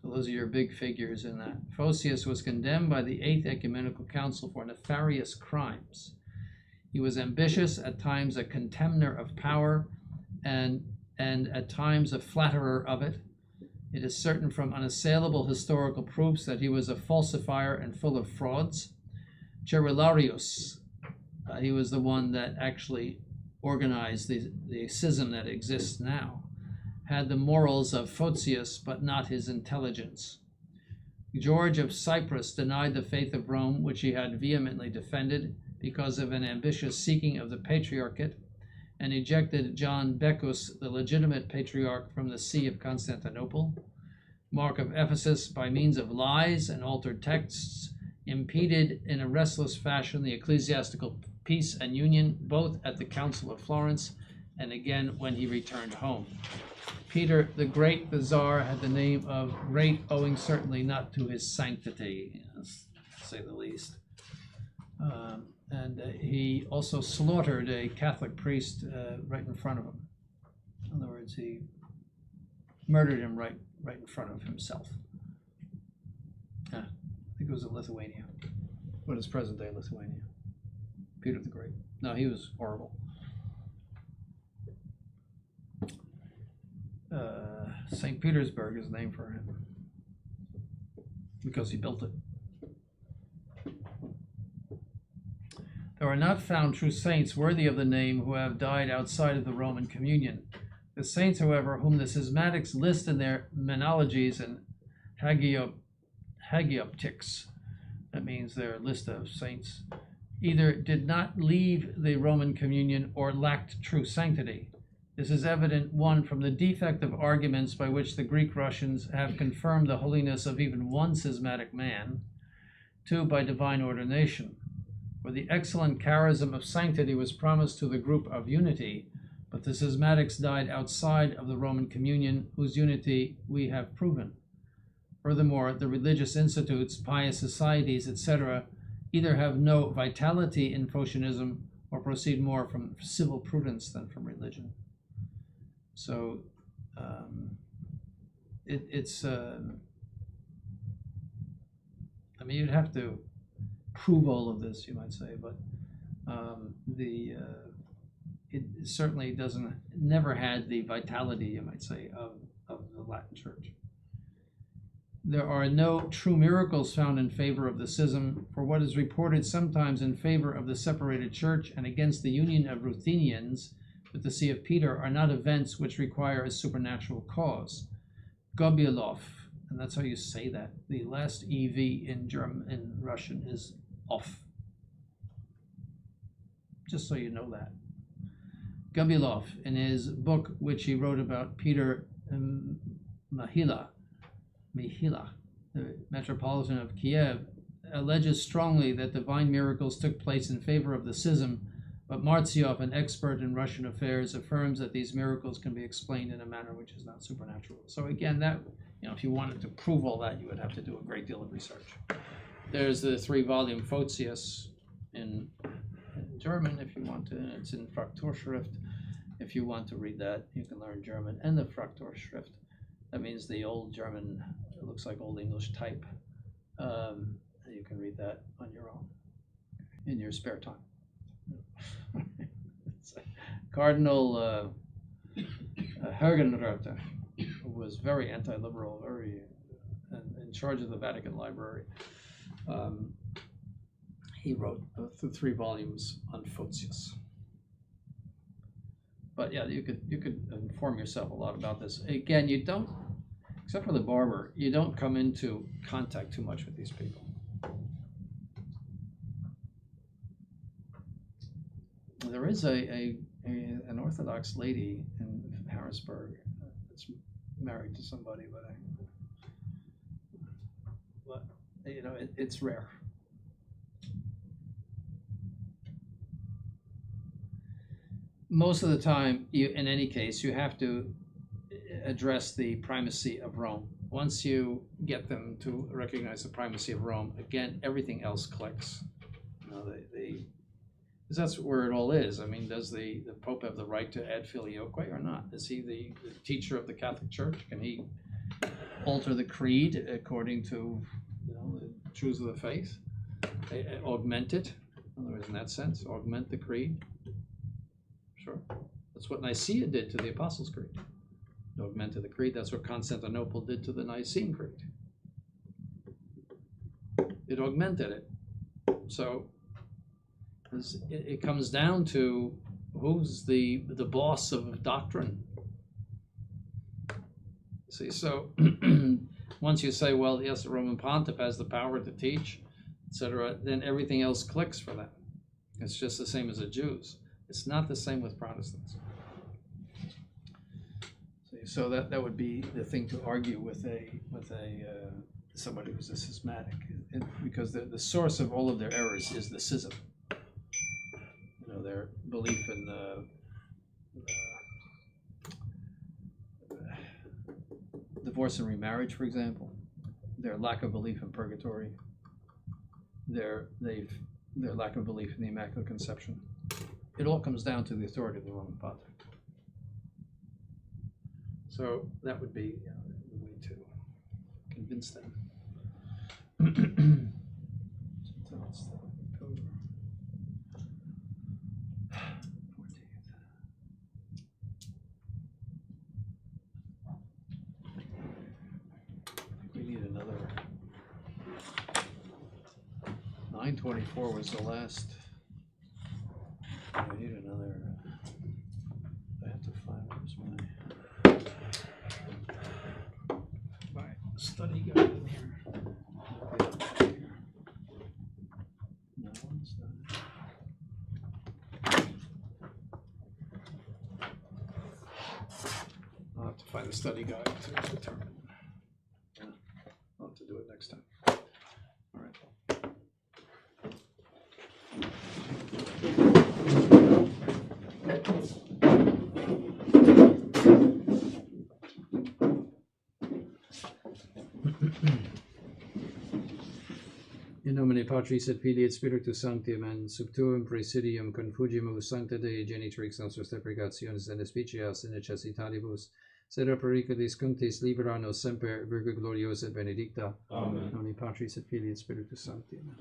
So those are your big figures in that. Photius was condemned by the Eighth Ecumenical Council for nefarious crimes. He was ambitious, at times a contemner of power, and and at times a flatterer of it. It is certain from unassailable historical proofs that he was a falsifier and full of frauds. Cerularius, he was the one that actually organized the schism that exists now, had the morals of Photius, but not his intelligence. George of Cyprus denied the faith of Rome, which he had vehemently defended because of an ambitious seeking of the patriarchate, and ejected John Beckus, the legitimate patriarch, from the see of Constantinople. Mark of Ephesus, by means of lies and altered texts, impeded in a restless fashion the ecclesiastical peace and union, both at the Council of Florence and again when he returned home. Peter the Great, the Tsar, had the name of great, owing certainly not to his sanctity, to say the least. And he also slaughtered a Catholic priest right in front of him. In other words, he murdered him right in front of himself. I think it was in Lithuania. What is present-day Lithuania? Peter the Great. No, he was horrible. St. Petersburg is named for him because he built it. There are not found true saints worthy of the name who have died outside of the Roman communion. The saints, however, whom the schismatics list in their menologies and hagioptics, that means their list of saints, either did not leave the Roman communion or lacked true sanctity. This is evident, one, from the defect of arguments by which the Greek Russians have confirmed the holiness of even one schismatic man, two, by divine ordination. For the excellent charism of sanctity was promised to the group of unity, but the schismatics died outside of the Roman communion, whose unity we have proven. Furthermore, the religious institutes, pious societies, etc., either have no vitality in Photianism or proceed more from civil prudence than from religion. So it's I mean, you'd have to prove all of this, you might say, but it certainly never had the vitality, you might say, of the Latin Church. There are no true miracles found in favor of the schism, for what is reported sometimes in favor of the separated church and against the union of Ruthenians with the See of Peter are not events which require a supernatural cause. Gobielov, and that's how you say that. The last EV in Russian is off. Just so you know that. Gobielov, in his book which he wrote about Peter Mihila, the Metropolitan of Kiev, alleges strongly that divine miracles took place in favor of the schism, but Martsyov, an expert in Russian affairs, affirms that these miracles can be explained in a manner which is not supernatural. So again, that, if you wanted to prove all that, you would have to do a great deal of research. There's the 3-volume Photius in German, if you want to. It's in Frakturschrift. If you want to read that, you can learn German and the Frakturschrift. That means the old German, it looks like Old English type. You can read that on your own in your spare time. Cardinal Hergenrother, who was very anti-liberal, very in charge of the Vatican Library, he wrote 3 volumes on Photius. But yeah, you could inform yourself a lot about this. Again, you don't, except for the barber, you don't come into contact too much with these people. There is an Orthodox lady in Harrisburg that's married to somebody, but it's rare. Most of the time, in any case, you have to address the primacy of Rome. Once you get them to recognize the primacy of Rome, again, everything else clicks. Because that's where it all is. I mean, does the Pope have the right to ad filioque or not? Is he the teacher of the Catholic Church? Can he alter the creed according to the truths of the faith? Augment it? In other words, in that sense, augment the creed? Sure. That's what Nicaea did to the Apostles' Creed. It augmented the creed. That's what Constantinople did to the Nicene Creed. It augmented it. So it comes down to who's the boss of doctrine. See, so once you say, well, yes, the Roman Pontiff has the power to teach, etc., then everything else clicks for them. It's just the same as the Jews. It's not the same with Protestants. See, so that would be the thing to argue with somebody who's a schismatic, because the source of all of their errors is the schism. You know, their belief in divorce and remarriage, for example, their lack of belief in purgatory, their lack of belief in the Immaculate Conception. It all comes down to the authority of the Roman Pontiff. So that would be the way to convince them. So that's October 14th. We need another. 924 was the last. I need another. I have to find where's my study guide in here. No, it's not. I'll have to find a study guide to determine. I'll have to do it next time. All right. In nomine Patris et Filii et Spiritus Sancti, amen. Subtuum praesidium confugimus sancta Dei genitrix nostros deprecationis et despicias in necessitatibus, sed a periculis cunctis libera nos semper, Virgo gloriosa et benedicta. Amen. In nomine Patris et Filii et Spiritus Sancti, amen.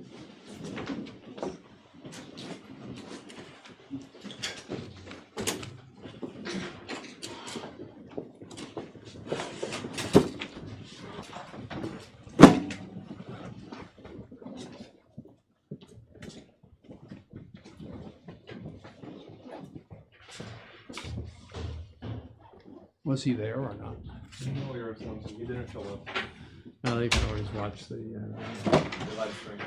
Was he there or not? No, he didn't show up. No, they can always watch the live stream.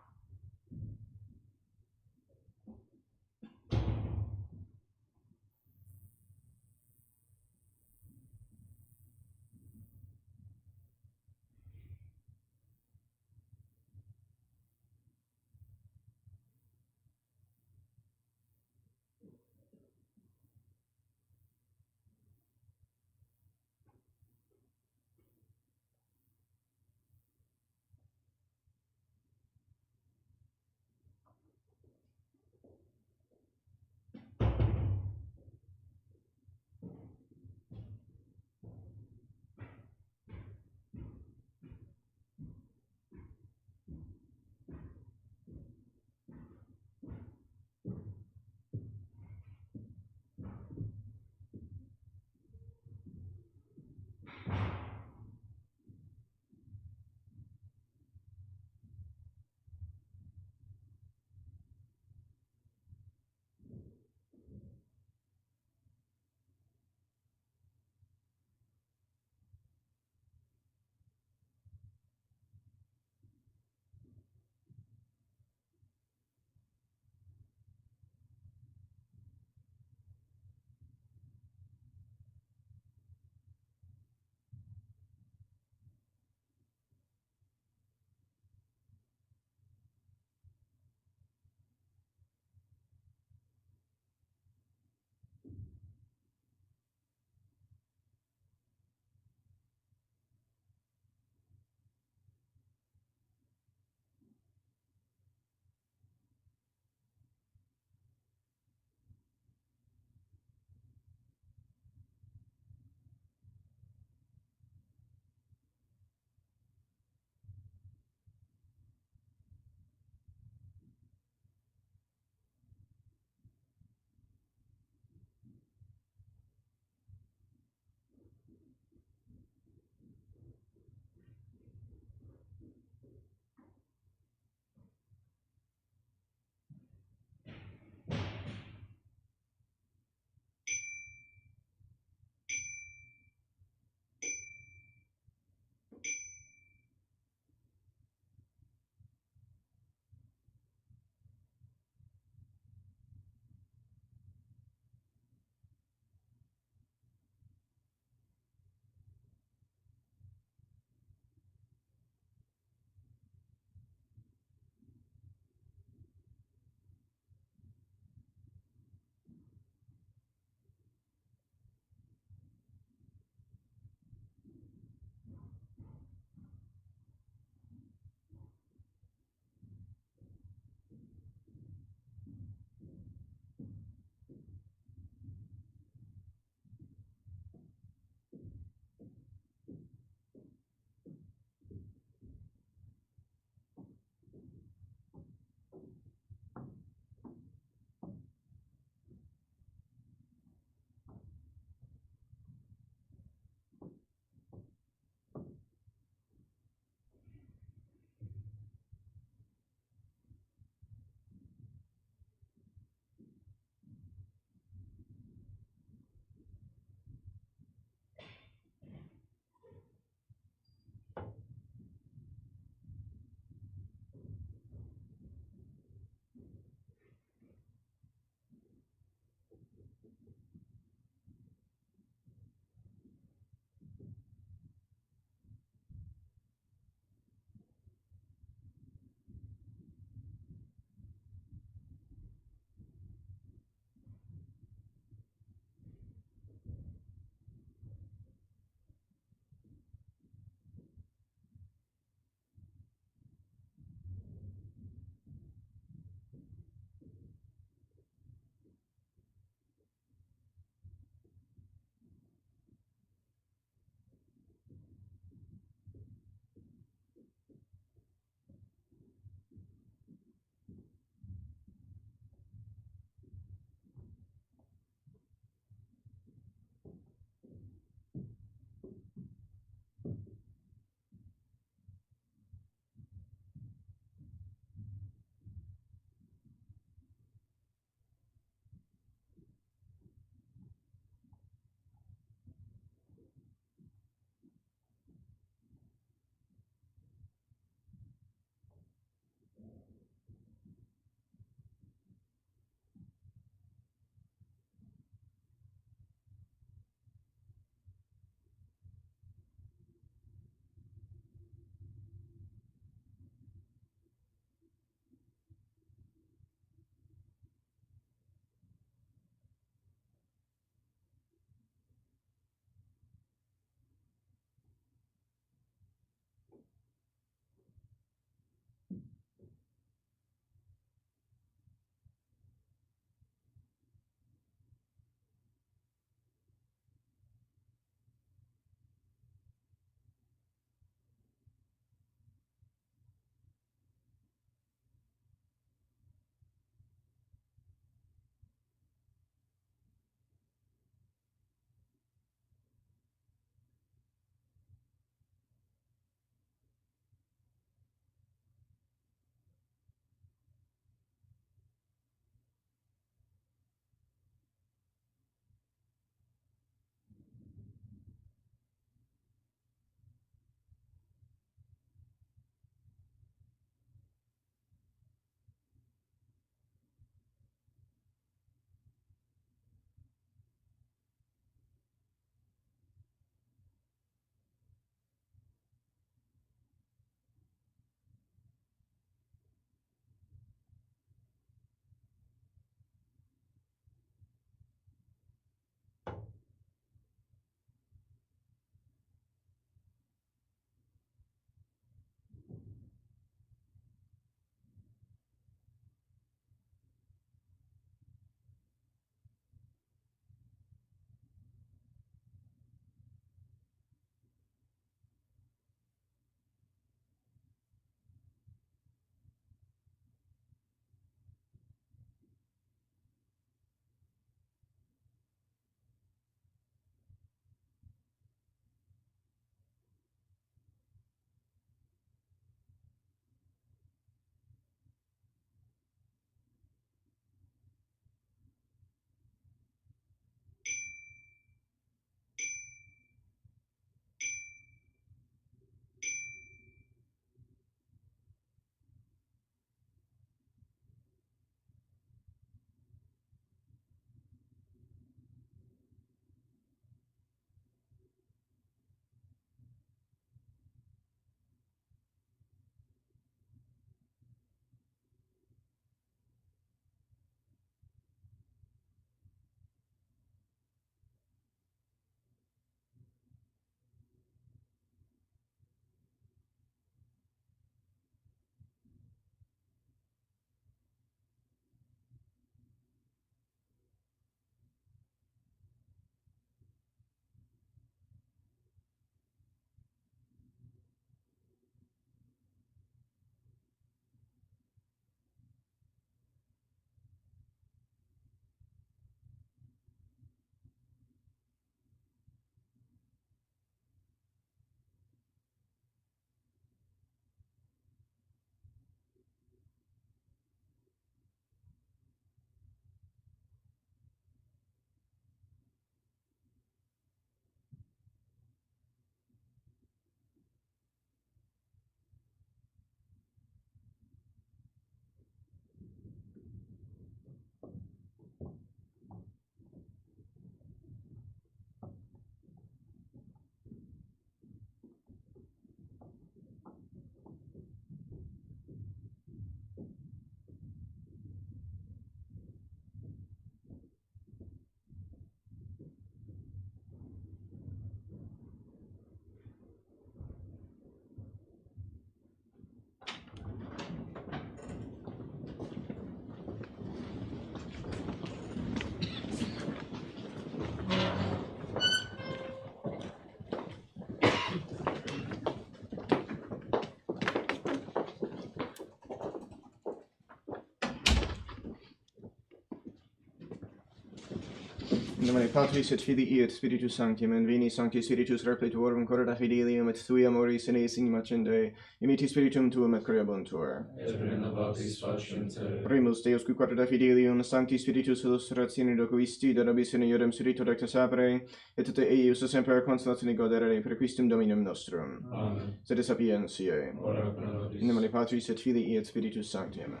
In nomine Patris et Filii et Spiritus Sancti, amen. Veni Sancti Spiritus repletuorum corda fidelium et tui amoris enes in macende, imiti Spiritum tuum et creabuntur. Et renovatis pacem terrae. Primus Deus qui corda fidelium, Sancti Spiritus illustratione docuisti, de nobis in iudem spiritu rectus sapere, et te eius semper consolatione godere per Christum Dominum nostrum. Amen. Sed sapientiae. Ora pro nobis. In nomine Patris et Filii et Spiritus Sancti, amen.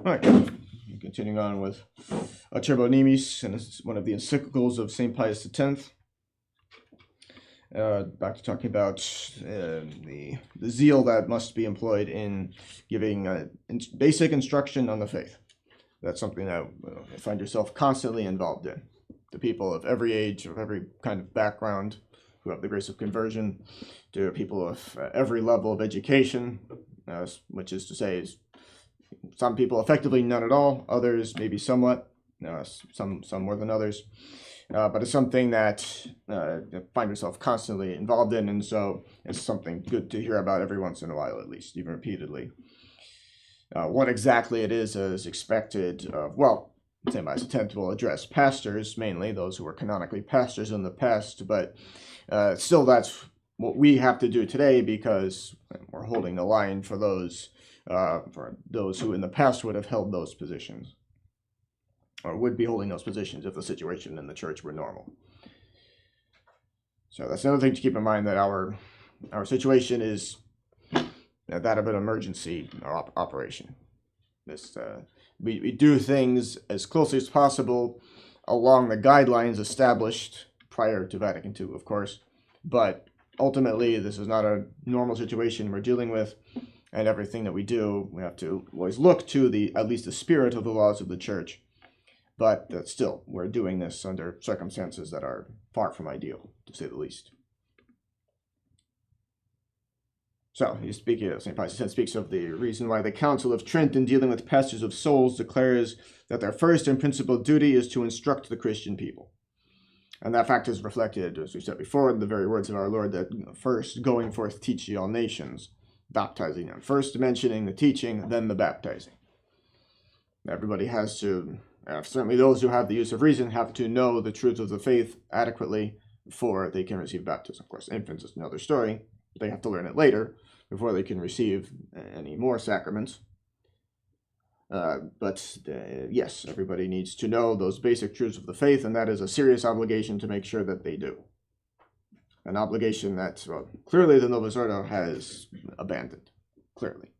Alright, continuing on with Acerbo Nimis, and this is one of the encyclicals of St. Pius X. Back to talking about the zeal that must be employed in giving basic instruction on the faith. That's something that you find yourself constantly involved in. The people of every age, of every kind of background, who have the grace of conversion, to people of every level of education, which is to say, some people effectively none at all, others maybe somewhat, some more than others. But it's something that you find yourself constantly involved in, and so it's something good to hear about every once in a while, at least, even repeatedly. What exactly it is expected of, well, St. Pius X will address pastors, mainly those who were canonically pastors in the past, but still that's what we have to do today, because we're holding the line for those who in the past would have held those positions, or would be holding those positions if the situation in the church were normal. So that's another thing to keep in mind, that our situation is that of an emergency or operation. We do things as closely as possible along the guidelines established prior to Vatican II, of course, but ultimately this is not a normal situation we're dealing with, and everything that we do, we have to always look to at least the spirit of the laws of the church. But still, we're doing this under circumstances that are far from ideal, to say the least. So, St. Pius X speaks of the reason why the Council of Trent, in dealing with pastors of souls, declares that their first and principal duty is to instruct the Christian people. And that fact is reflected, as we said before, in the very words of our Lord, that first, going forth, teach ye all nations, baptizing them. First mentioning the teaching, then the baptizing. Everybody has to, certainly those who have the use of reason, have to know the truth of the faith adequately before they can receive baptism. Of course, infants is another story. They have to learn it later before they can receive any more sacraments. But yes, everybody needs to know those basic truths of the faith, and that is a serious obligation to make sure that they do. An obligation that, well, clearly the Novus Ordo has abandoned, clearly.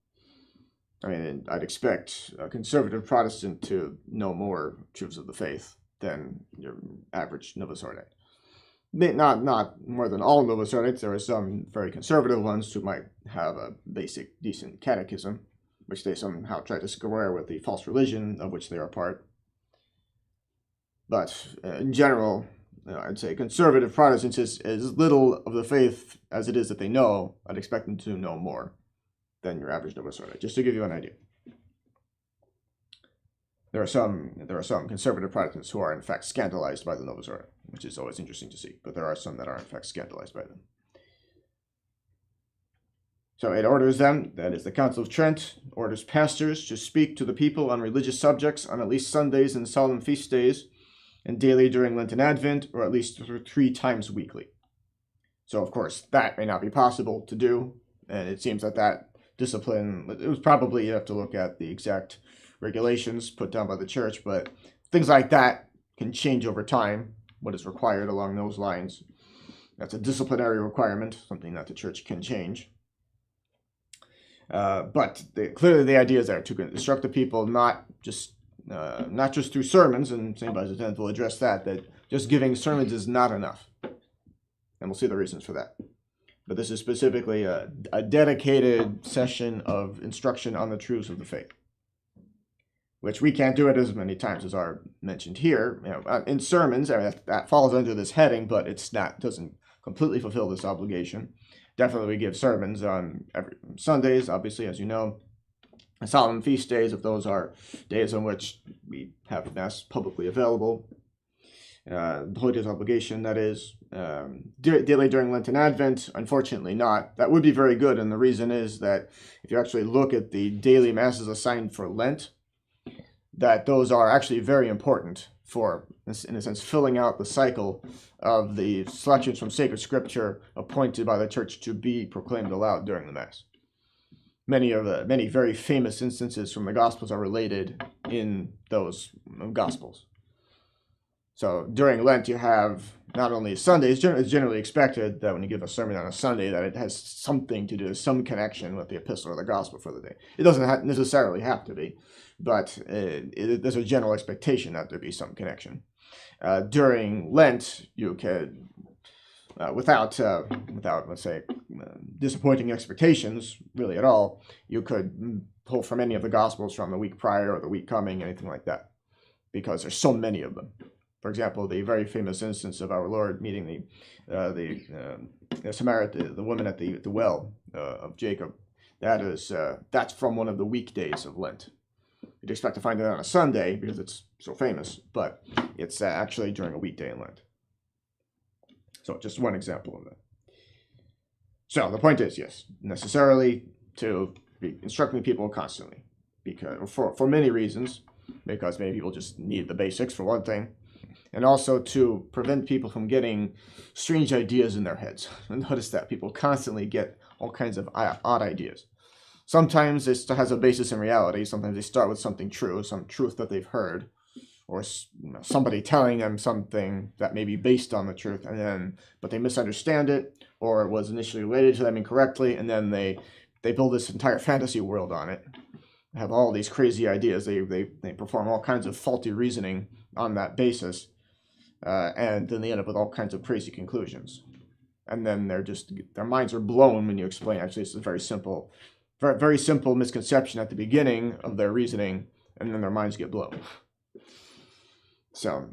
I mean, I'd expect a conservative Protestant to know more truths of the faith than your average Novus Ordo. Not more than all Novus Ordites. There are some very conservative ones who might have a basic, decent catechism, which they somehow try to square with the false religion of which they are part. But in general, I'd say conservative Protestants is as little of the faith as it is that they know. I'd expect them to know more than your average Novus Ordo, just to give you an idea. There are some conservative Protestants who are in fact scandalized by the Novus Ordo, which is always interesting to see, but there are some that are in fact scandalized by them. So it orders them, that is the Council of Trent, orders pastors to speak to the people on religious subjects on at least Sundays and solemn feast days, and daily during Lent and Advent, or at least 3 times weekly. So, of course, that may not be possible to do, and it seems that discipline, it was probably, you have to look at the exact regulations put down by the church, but things like that can change over time, what is required along those lines. That's a disciplinary requirement, something that the church can change. But clearly the idea is there to instruct the people not just through sermons, and St. Pius X will address that just giving sermons is not enough. And we'll see the reasons for that. But this is specifically a dedicated session of instruction on the truths of the faith, which we can't do it as many times as are mentioned here. In sermons, I mean, that falls under this heading, but doesn't completely fulfill this obligation. Definitely we give sermons on every Sundays, obviously, as you know. Solemn feast days, if those are days on which we have Mass publicly available. Holy Days obligation, that is. Daily during Lent and Advent, unfortunately not. That would be very good, and the reason is that if you actually look at the daily masses assigned for Lent, that those are actually very important for, in a sense, filling out the cycle of the selections from sacred scripture appointed by the church to be proclaimed aloud during the Mass. Many very famous instances from the Gospels are related in those Gospels. So during Lent, you have not only Sundays. It's generally expected that when you give a sermon on a Sunday, that it has something to do, some connection with the epistle or the gospel for the day. It doesn't necessarily have to be, but there's a general expectation that there be some connection. During Lent, you could, without let's say, disappointing expectations really at all, you could pull from any of the Gospels from the week prior or the week coming, anything like that, because there's so many of them. For example, the very famous instance of our Lord meeting the Samaritan, the woman at the well of Jacob, that's from one of the weekdays of Lent. You'd expect to find it on a Sunday because it's so famous, but it's actually during a weekday in Lent. So just one example of that. So the point is, yes, necessarily to be instructing people constantly, because for many reasons, because many people just need the basics for one thing, and also to prevent people from getting strange ideas in their heads. Notice that people constantly get all kinds of odd ideas. Sometimes it has a basis in reality. Sometimes they start with something true, some truth that they've heard, or somebody telling them something that may be based on the truth, but they misunderstand it, or it was initially related to them incorrectly, and then they build this entire fantasy world on it. They have all these crazy ideas. They perform all kinds of faulty reasoning on that basis, and then they end up with all kinds of crazy conclusions. And then their minds are blown when you explain, actually, it's a very simple misconception at the beginning of their reasoning, and then their minds get blown. So,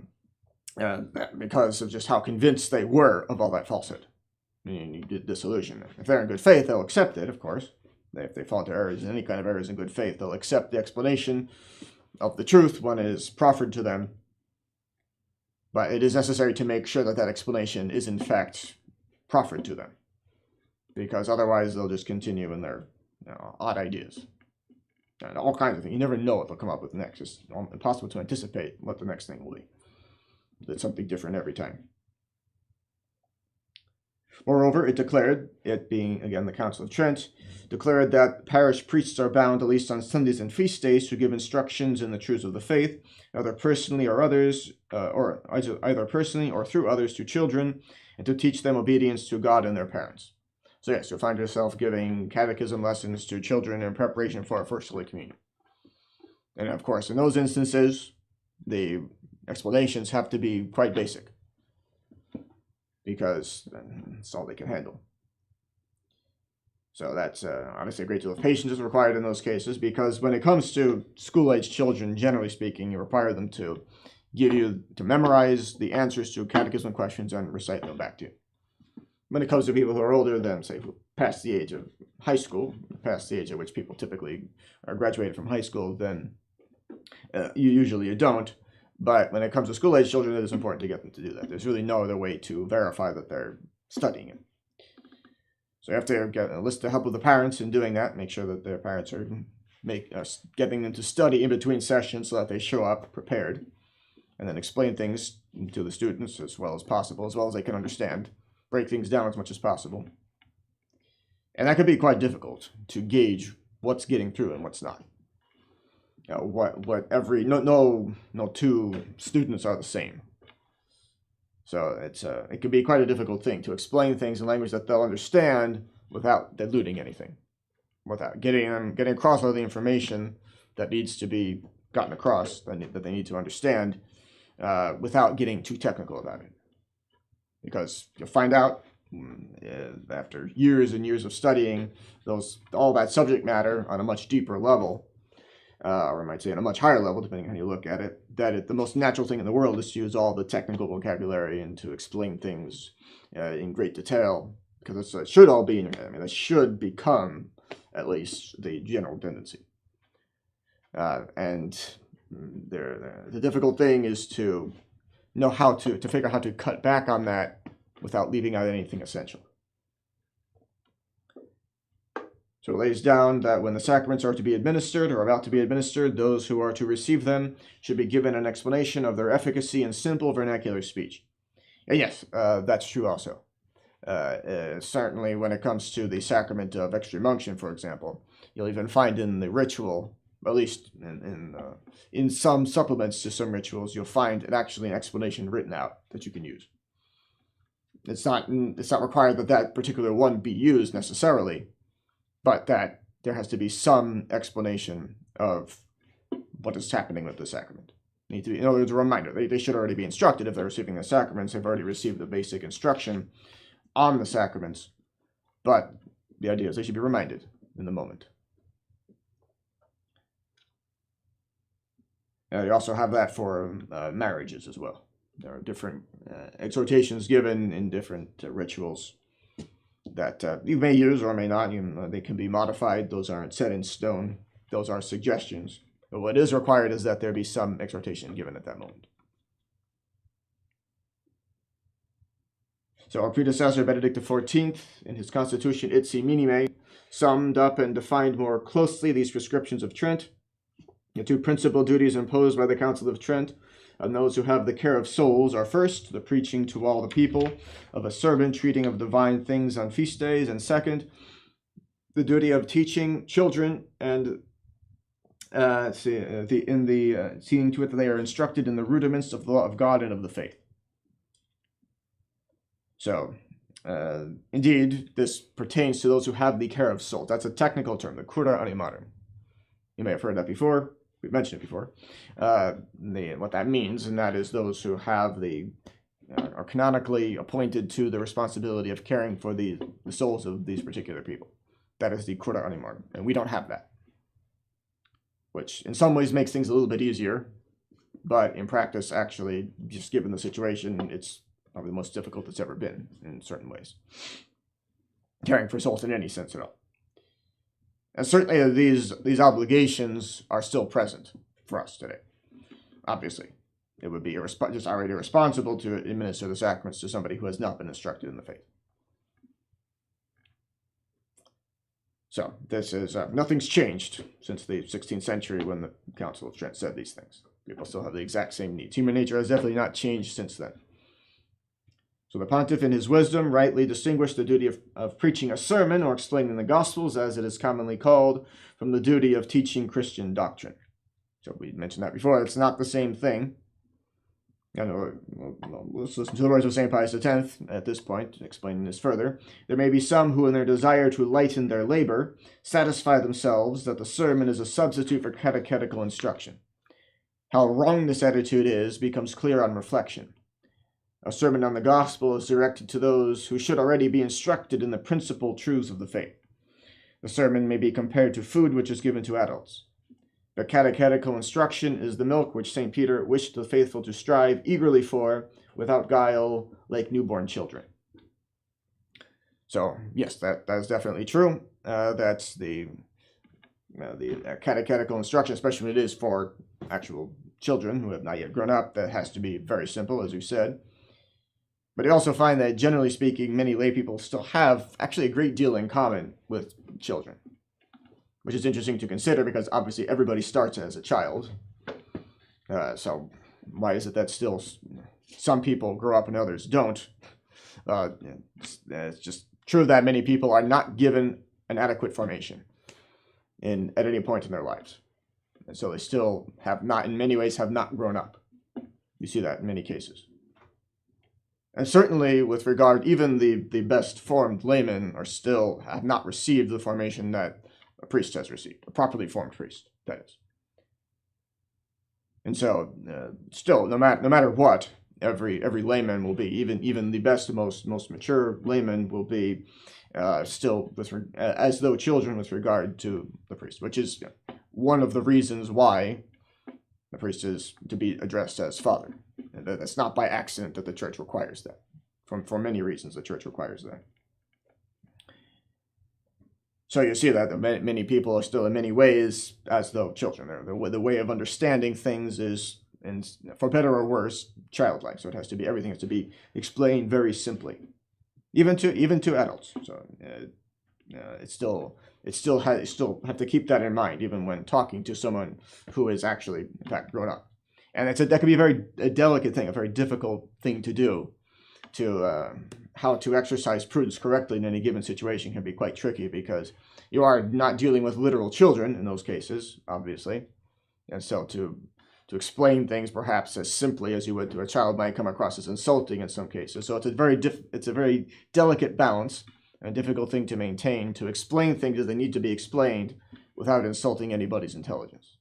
because of just how convinced they were of all that falsehood, you get disillusionment. If they're in good faith, they'll accept it, of course. If they fall into errors, any kind of errors in good faith, they'll accept the explanation of the truth when it is proffered to them. But it is necessary to make sure that that explanation is in fact proffered to them, because otherwise they'll just continue in their odd ideas and all kinds of things. You never know what they'll come up with next. It's impossible to anticipate what the next thing will be. It's something different every time. Moreover, it declared, it being again the Council of Trent, declared that parish priests are bound, at least on Sundays and feast days, to give instructions in the truths of the faith, either personally or others, or either personally or through others to children, and to teach them obedience to God and their parents. So yes, you'll find yourself giving catechism lessons to children in preparation for our First Holy Communion. And of course, in those instances, the explanations have to be quite basic, because that's all they can handle. So that's obviously a great deal of patience is required in those cases, because when it comes to school-age children, generally speaking, you require them to memorize the answers to catechism questions and recite them back to you. When it comes to people who are older than, say, who past the age of high school, past the age at which people typically are graduated from high school, then you don't. But when it comes to school-age children, it is important to get them to do that. There's really no other way to verify that they're studying it. So you have to enlist the help of the parents in doing that, make sure that their parents are getting them to study in between sessions so that they show up prepared, and then explain things to the students as well as possible, as well as they can understand, break things down as much as possible. And that could be quite difficult to gauge what's getting through and what's not. No two students are the same. So it can be quite a difficult thing to explain things in language that they'll understand without diluting anything, without getting across all the information that needs to be gotten across, that they need to understand, without getting too technical about it. Because you'll find out after years and years of studying all that subject matter on a much deeper level, or I might say on a much higher level, depending on how you look at it, that the most natural thing in the world is to use all the technical vocabulary and to explain things in great detail, because it should all be in your head. I mean, that should become at least the general tendency. And the difficult thing is to know how to figure out how to cut back on that without leaving out anything essential. So it lays down that when the sacraments are to be administered or about to be administered, those who are to receive them should be given an explanation of their efficacy in simple vernacular speech. And yes, that's true also. Certainly when it comes to the sacrament of extreme unction, for example, you'll even find in the ritual, at least in some supplements to some rituals, you'll find actually an explanation written out that you can use. It's not required that that particular one be used necessarily, but that there has to be some explanation of what is happening with the sacrament. Need to be, in other words, a reminder. They should already be instructed if they're receiving the sacraments. They've already received the basic instruction on the sacraments, but the idea is they should be reminded in the moment. You also have that for marriages as well. There are different exhortations given in different rituals that you may use or may not. They can be modified. Those aren't set in stone. Those are suggestions. But what is required is that there be some exhortation given at that moment. So our predecessor, Benedict XIV, in his Constitution Itsi Minime, summed up and defined more closely these prescriptions of Trent. The two principal duties imposed by the Council of Trent on those who have the care of souls are first, the preaching to all the people of a sermon treating of divine things on feast days, and second, the duty of teaching children and seeing to it that they are instructed in the rudiments of the law of God and of the faith. So, indeed, this pertains to those who have the care of souls. That's a technical term, the cura animarum. You may have heard that before. We've mentioned it before. What that means, and that is those who have are canonically appointed to the responsibility of caring for the souls of these particular people. That is the cura animarum, and we don't have that, which in some ways makes things a little bit easier, but in practice, actually, just given the situation, it's probably the most difficult it's ever been in certain ways. Caring for souls in any sense at all. And certainly these obligations are still present for us today. Obviously, it would be just already irresponsible to administer the sacraments to somebody who has not been instructed in the faith. So this is, nothing's changed since the 16th century when the Council of Trent said these things. People still have the exact same needs. Human nature has definitely not changed since then. So the pontiff, in his wisdom, rightly distinguished the duty of preaching a sermon or explaining the Gospels, as it is commonly called, from the duty of teaching Christian doctrine. So we mentioned that before. It's not the same thing. Let's listen to the words of St. Pius X at this point, explaining this further. There may be some who, in their desire to lighten their labor, satisfy themselves that the sermon is a substitute for catechetical instruction. How wrong this attitude is becomes clear on reflection. A sermon on the gospel is directed to those who should already be instructed in the principal truths of the faith. The sermon may be compared to food which is given to adults. But catechetical instruction is the milk which St. Peter wished the faithful to strive eagerly for, without guile, like newborn children. So, yes, that is definitely true. That's the catechetical instruction, especially when it is for actual children who have not yet grown up, that has to be very simple, as we said. But you also find that, generally speaking, many lay people still have actually a great deal in common with children, which is interesting to consider because obviously everybody starts as a child. So why is it that still some people grow up and others don't? It's just true that many people are not given an adequate formation at any point in their lives. And so they still have not, in many ways, have not grown up. You see that in many cases. And certainly with regard, even the best formed laymen have not received the formation that a priest has received, a properly formed priest, that is. And so, still, no matter what, every layman will be, even the best, most mature layman will be still as though children with regard to the priest, which is one of the reasons why the priest is to be addressed as father. And that's not by accident that the church requires that. For many reasons, the church requires that. So you see that many people are still in many ways as though children. The way of understanding things is and for better or worse, childlike. So everything has to be explained very simply, even to adults. So it still have to keep that in mind even when talking to someone who is actually in fact grown up. And that can be a delicate thing, a very difficult thing to do. How to exercise prudence correctly in any given situation can be quite tricky, because you are not dealing with literal children in those cases, obviously. And so to explain things perhaps as simply as you would to a child might come across as insulting in some cases. So it's a very delicate balance, and a difficult thing to maintain, to explain things as they need to be explained without insulting anybody's intelligence.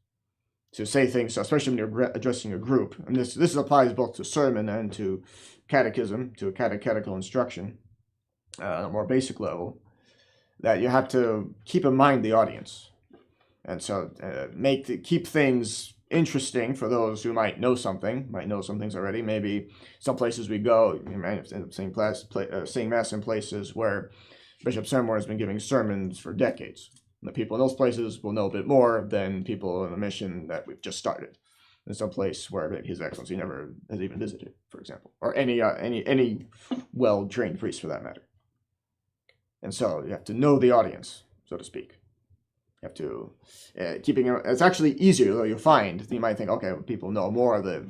To say things, especially when you're addressing a group, and this applies both to sermon and to catechism, to a catechetical instruction, on a more basic level, that you have to keep in mind the audience. And so keep things interesting for those who might know some things already. Maybe some places we go, you might end up saying Mass in places where Bishop Seymour has been giving sermons for decades. And the people in those places will know a bit more than people in a mission that we've just started in some place where maybe His Excellency never has even visited, for example, or any well-trained priest for that matter. And so you have to know the audience, so to speak. You have to it's actually easier, though. You'll find you might think, okay, well, people know more, they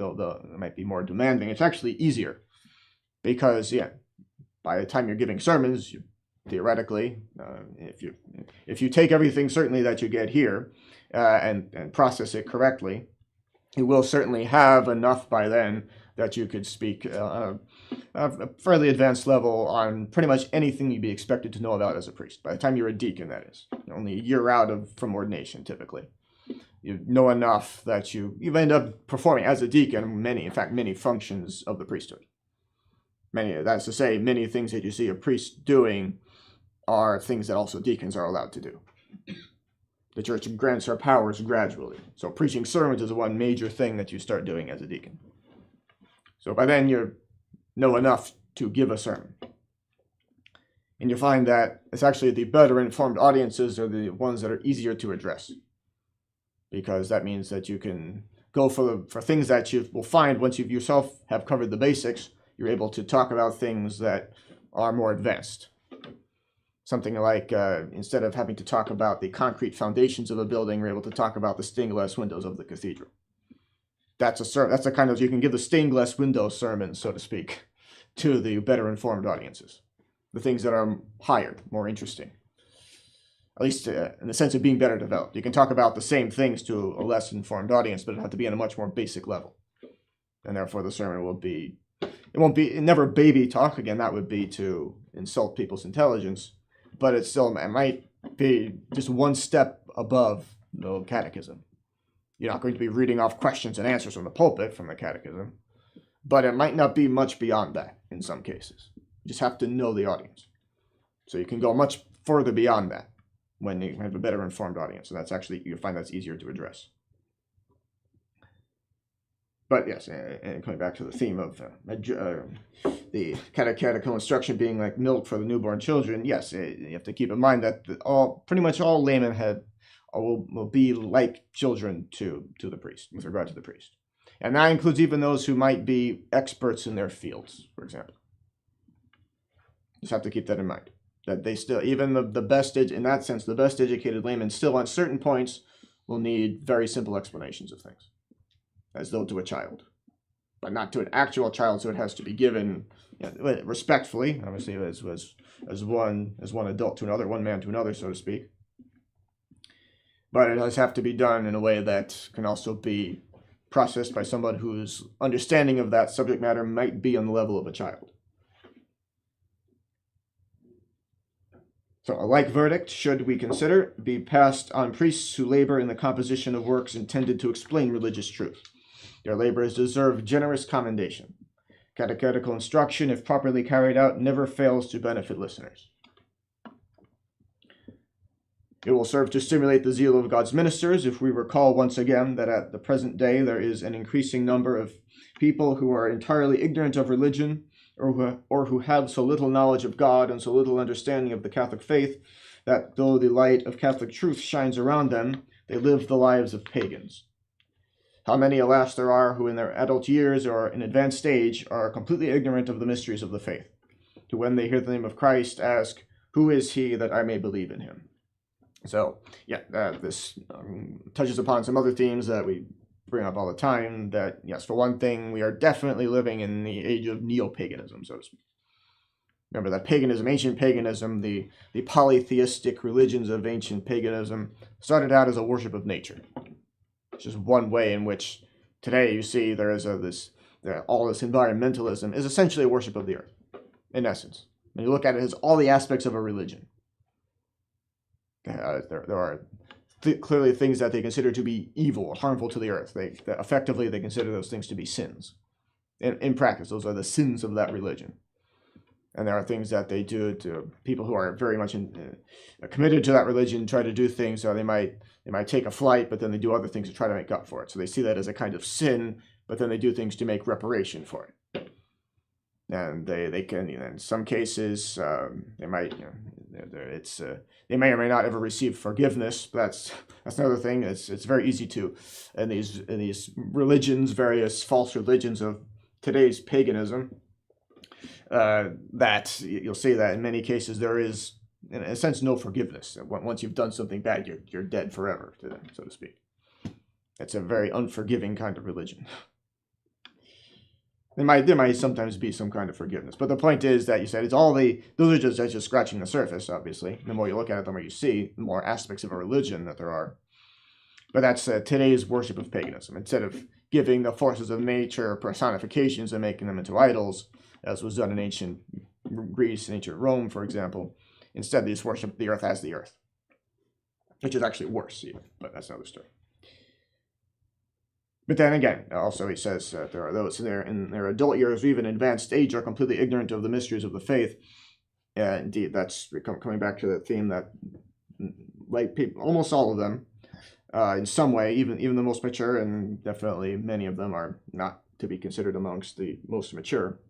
might be more demanding. It's actually easier because by the time you're giving sermons, theoretically, if you take everything certainly that you get here and process it correctly, you will certainly have enough by then that you could speak a fairly advanced level on pretty much anything you'd be expected to know about as a priest. By the time you're a deacon, that is. Only a year out from ordination, typically. You know enough that you end up performing as a deacon many functions of the priesthood. That's to say, many things that you see a priest doing are things that also deacons are allowed to do. The church grants her powers gradually. So preaching sermons is one major thing that you start doing as a deacon. So by then you know enough to give a sermon. And you find that it's actually the better informed audiences are the ones that are easier to address. Because that means that you can go for things that you will find once you yourself have covered the basics, you're able to talk about things that are more advanced. Something like, instead of having to talk about the concrete foundations of a building, you're able to talk about the stained glass windows of the cathedral. That's a kind of, you can give the stained glass window sermon, so to speak, to the better informed audiences. The things that are higher, more interesting. At least in the sense of being better developed. You can talk about the same things to a less informed audience, but it'll have to be on a much more basic level. And therefore the sermon won't be never baby talk. Again, that would be to insult people's intelligence. But it might be just one step above the catechism. You're not going to be reading off questions and answers from the pulpit from the catechism, but it might not be much beyond that in some cases. You just have to know the audience. So you can go much further beyond that when you have a better informed audience. And you'll find that's easier to address. But yes, and coming back to the theme of the catechetical instruction being like milk for the newborn children, yes, you have to keep in mind that pretty much all laymen will be like children to the priest, with regard to the priest. And that includes even those who might be experts in their fields, for example. Just have to keep that in mind. That they still, even the best, in that sense, the best educated laymen still on certain points will need very simple explanations of things, as though to a child. But not to an actual child, so it has to be given respectfully, obviously as one adult to another, one man to another, so to speak. But it does have to be done in a way that can also be processed by someone whose understanding of that subject matter might be on the level of a child. So a like verdict should, we consider, be passed on priests who labor in the composition of works intended to explain religious truth. Their labors deserve generous commendation. Catechetical instruction, if properly carried out, never fails to benefit listeners. It will serve to stimulate the zeal of God's ministers if we recall once again that at the present day there is an increasing number of people who are entirely ignorant of religion, or who have so little knowledge of God and so little understanding of the Catholic faith that though the light of Catholic truth shines around them, they live the lives of pagans. how many, alas, there are who in their adult years or in advanced age are completely ignorant of the mysteries of the faith, who when they hear the name of Christ ask, "Who is he that I may believe in him?" So, yeah, this touches upon some other themes that we bring up all the time, that, yes, for one thing, we are definitely living in the age of neo-paganism, so to speak. Remember that paganism, ancient paganism, the polytheistic religions of ancient paganism started out as a worship of nature. It's just one way in which today you see there is all this environmentalism is essentially a worship of the earth, in essence. When you look at it as all the aspects of a religion. There are clearly things that they consider to be evil or harmful to the earth. Effectively, they consider those things to be sins. In practice, those are the sins of that religion. And there are things that they do to people who are very much committed to that religion, try to do things. So they might take a flight, but then they do other things to try to make up for it. So they see that as a kind of sin, but then they do things to make reparation for it. And they can, in some cases, they might, they may or may not ever receive forgiveness. But that's another thing. It's very easy to, in these religions, various false religions of today's paganism, that you'll see that in many cases there is, in a sense, no forgiveness. Once you've done something bad, you're dead forever to them, so to speak. It's a very unforgiving kind of religion. There might sometimes be some kind of forgiveness, but the point is that you said those are just scratching the surface. Obviously, the more you look at it, the more you see, the more aspects of a religion that there are. But that's today's worship of paganism. Instead of giving the forces of nature personifications and making them into idols, as was done in ancient Greece and ancient Rome, for example, instead they just worship the earth as the earth, which is actually worse even, but that's another story. But then again, also he says that there are those in their adult years or even advanced age are completely ignorant of the mysteries of the faith. Indeed, that's coming back to the theme that, like people, almost all of them, in some way, even the most mature, and definitely many of them are not to be considered amongst the most mature,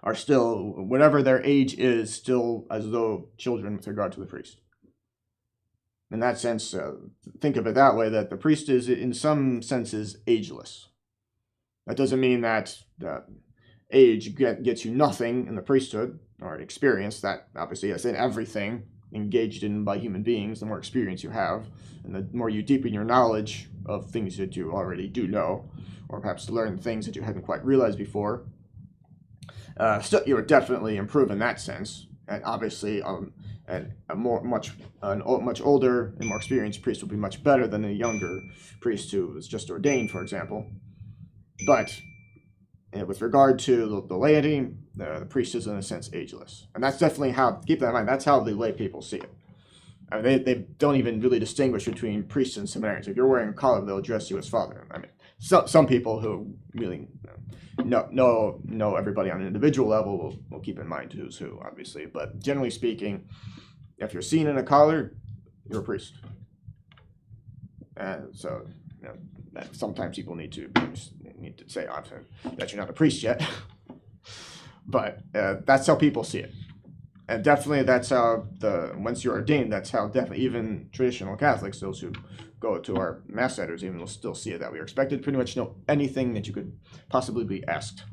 are still, whatever their age is, still as though children with regard to the priest. In that sense, think of it that way, that the priest is, in some senses, ageless. That doesn't mean that age gets you nothing in the priesthood, or experience. That obviously is in everything engaged in by human beings. The more experience you have, and the more you deepen your knowledge of things that you already do know, or perhaps learn things that you hadn't quite realized before, still, you would definitely improve in that sense. And obviously, a much older and more experienced priest would be much better than a younger priest who was just ordained, for example. But with regard to the laity, the priest is in a sense ageless, and that's definitely how. Keep that in mind. That's how the lay people see it. I mean, they don't even really distinguish between priests and seminaries. If you're wearing a collar, they'll address you as father. I mean, some people who really know everybody on an individual level will keep in mind who's who, obviously. But generally speaking, if you're seen in a collar, you're a priest. So that sometimes people need to say that you're not a priest yet. But that's how people see it. And definitely that's how once you're ordained, that's how definitely even traditional Catholics, those who go to our mass centers, even will still see it, that we are expected to pretty much know anything that you could possibly be asked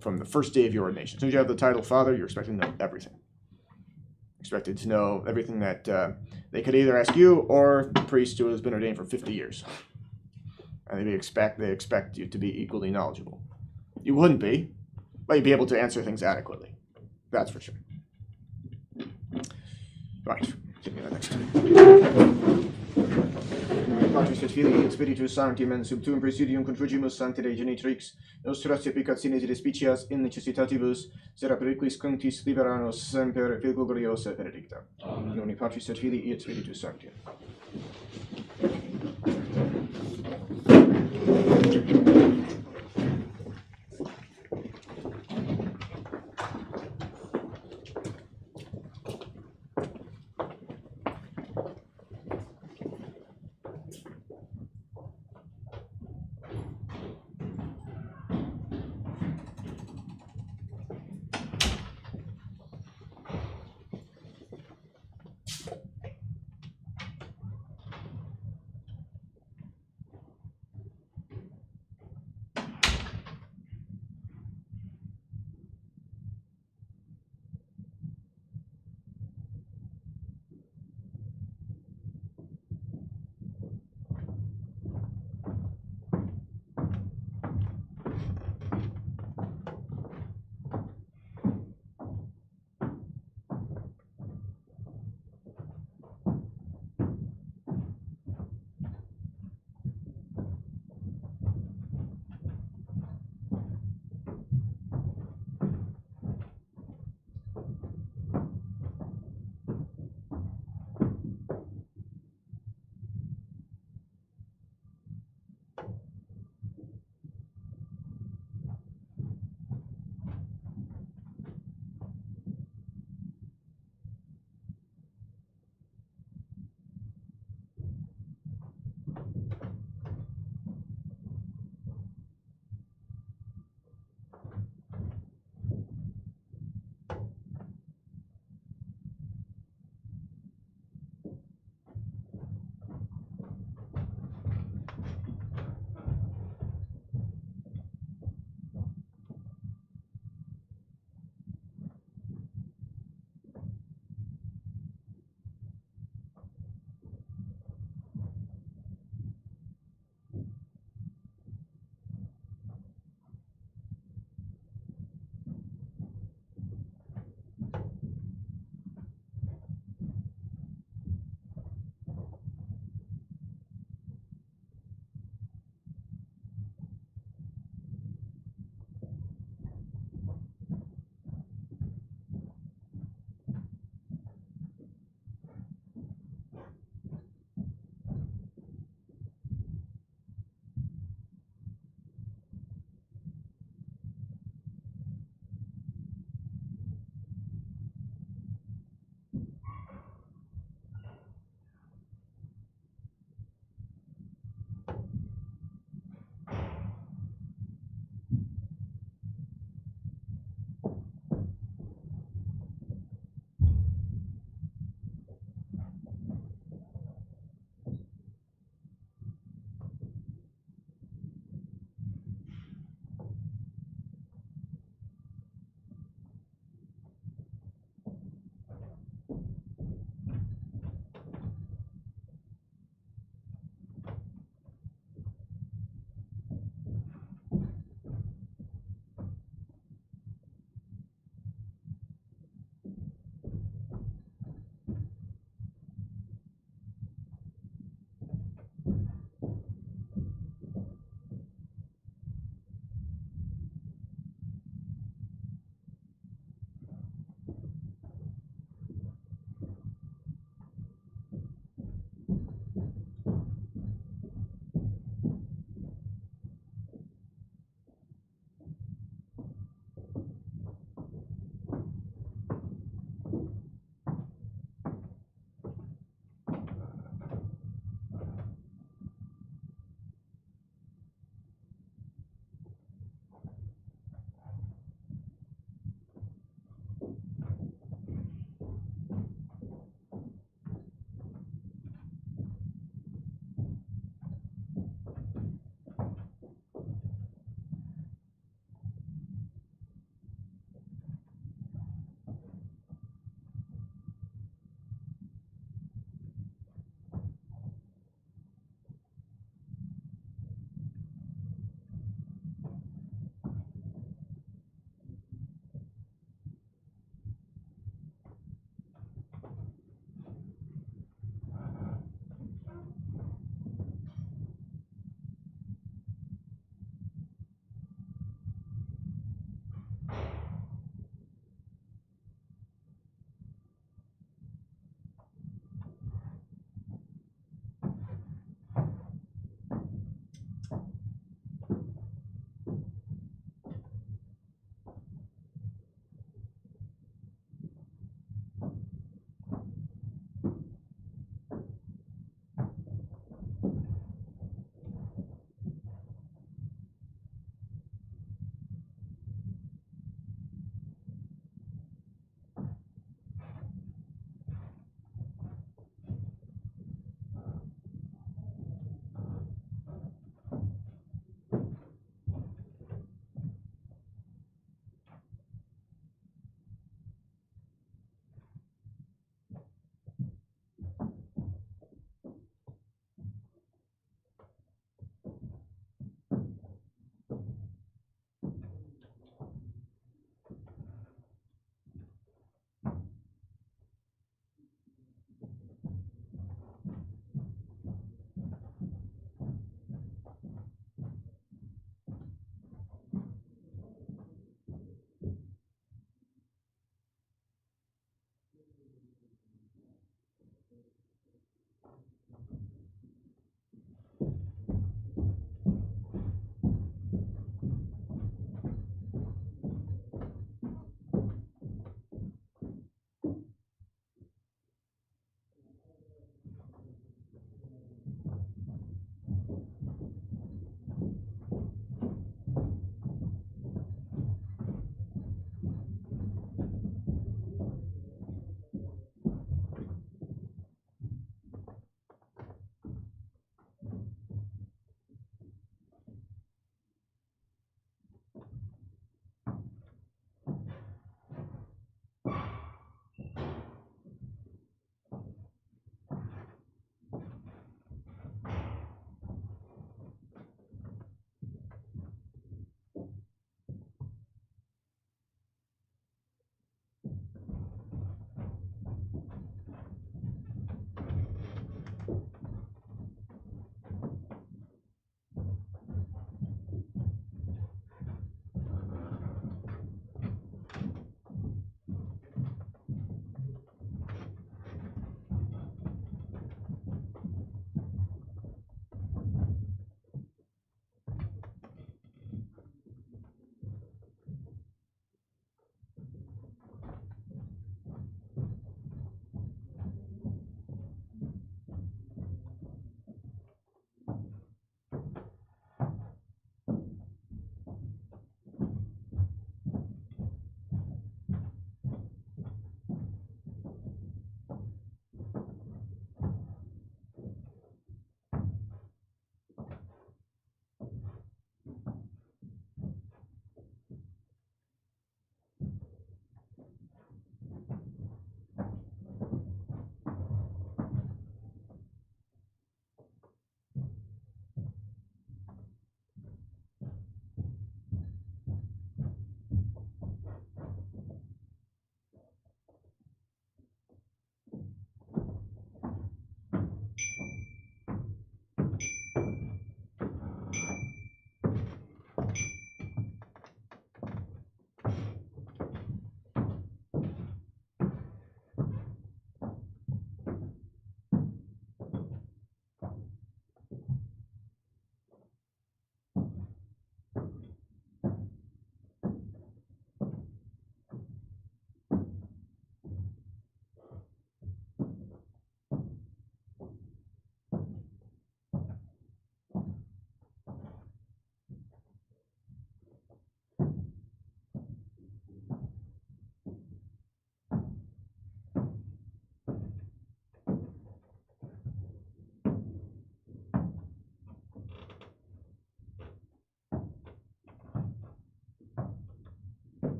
from the first day of your ordination. As soon as you have the title Father, you're expected to know everything. Expected to know everything that they could either ask you or the priest who has been ordained for 50 years. And they expect you to be equally knowledgeable. You wouldn't be, but you'd be able to answer things adequately. That's for sure. Right, give me the next time. Patris et Filii et Spiritus Sancti men subtum presidium confugimus sancti Dei genitrix, nostras supplicationes et spicias in necessitatibus, sera periquis cunctis libera nos semper Virgo gloriosa benedicta. Amen. In nomine Patris et Filii et Spiritus Sancti.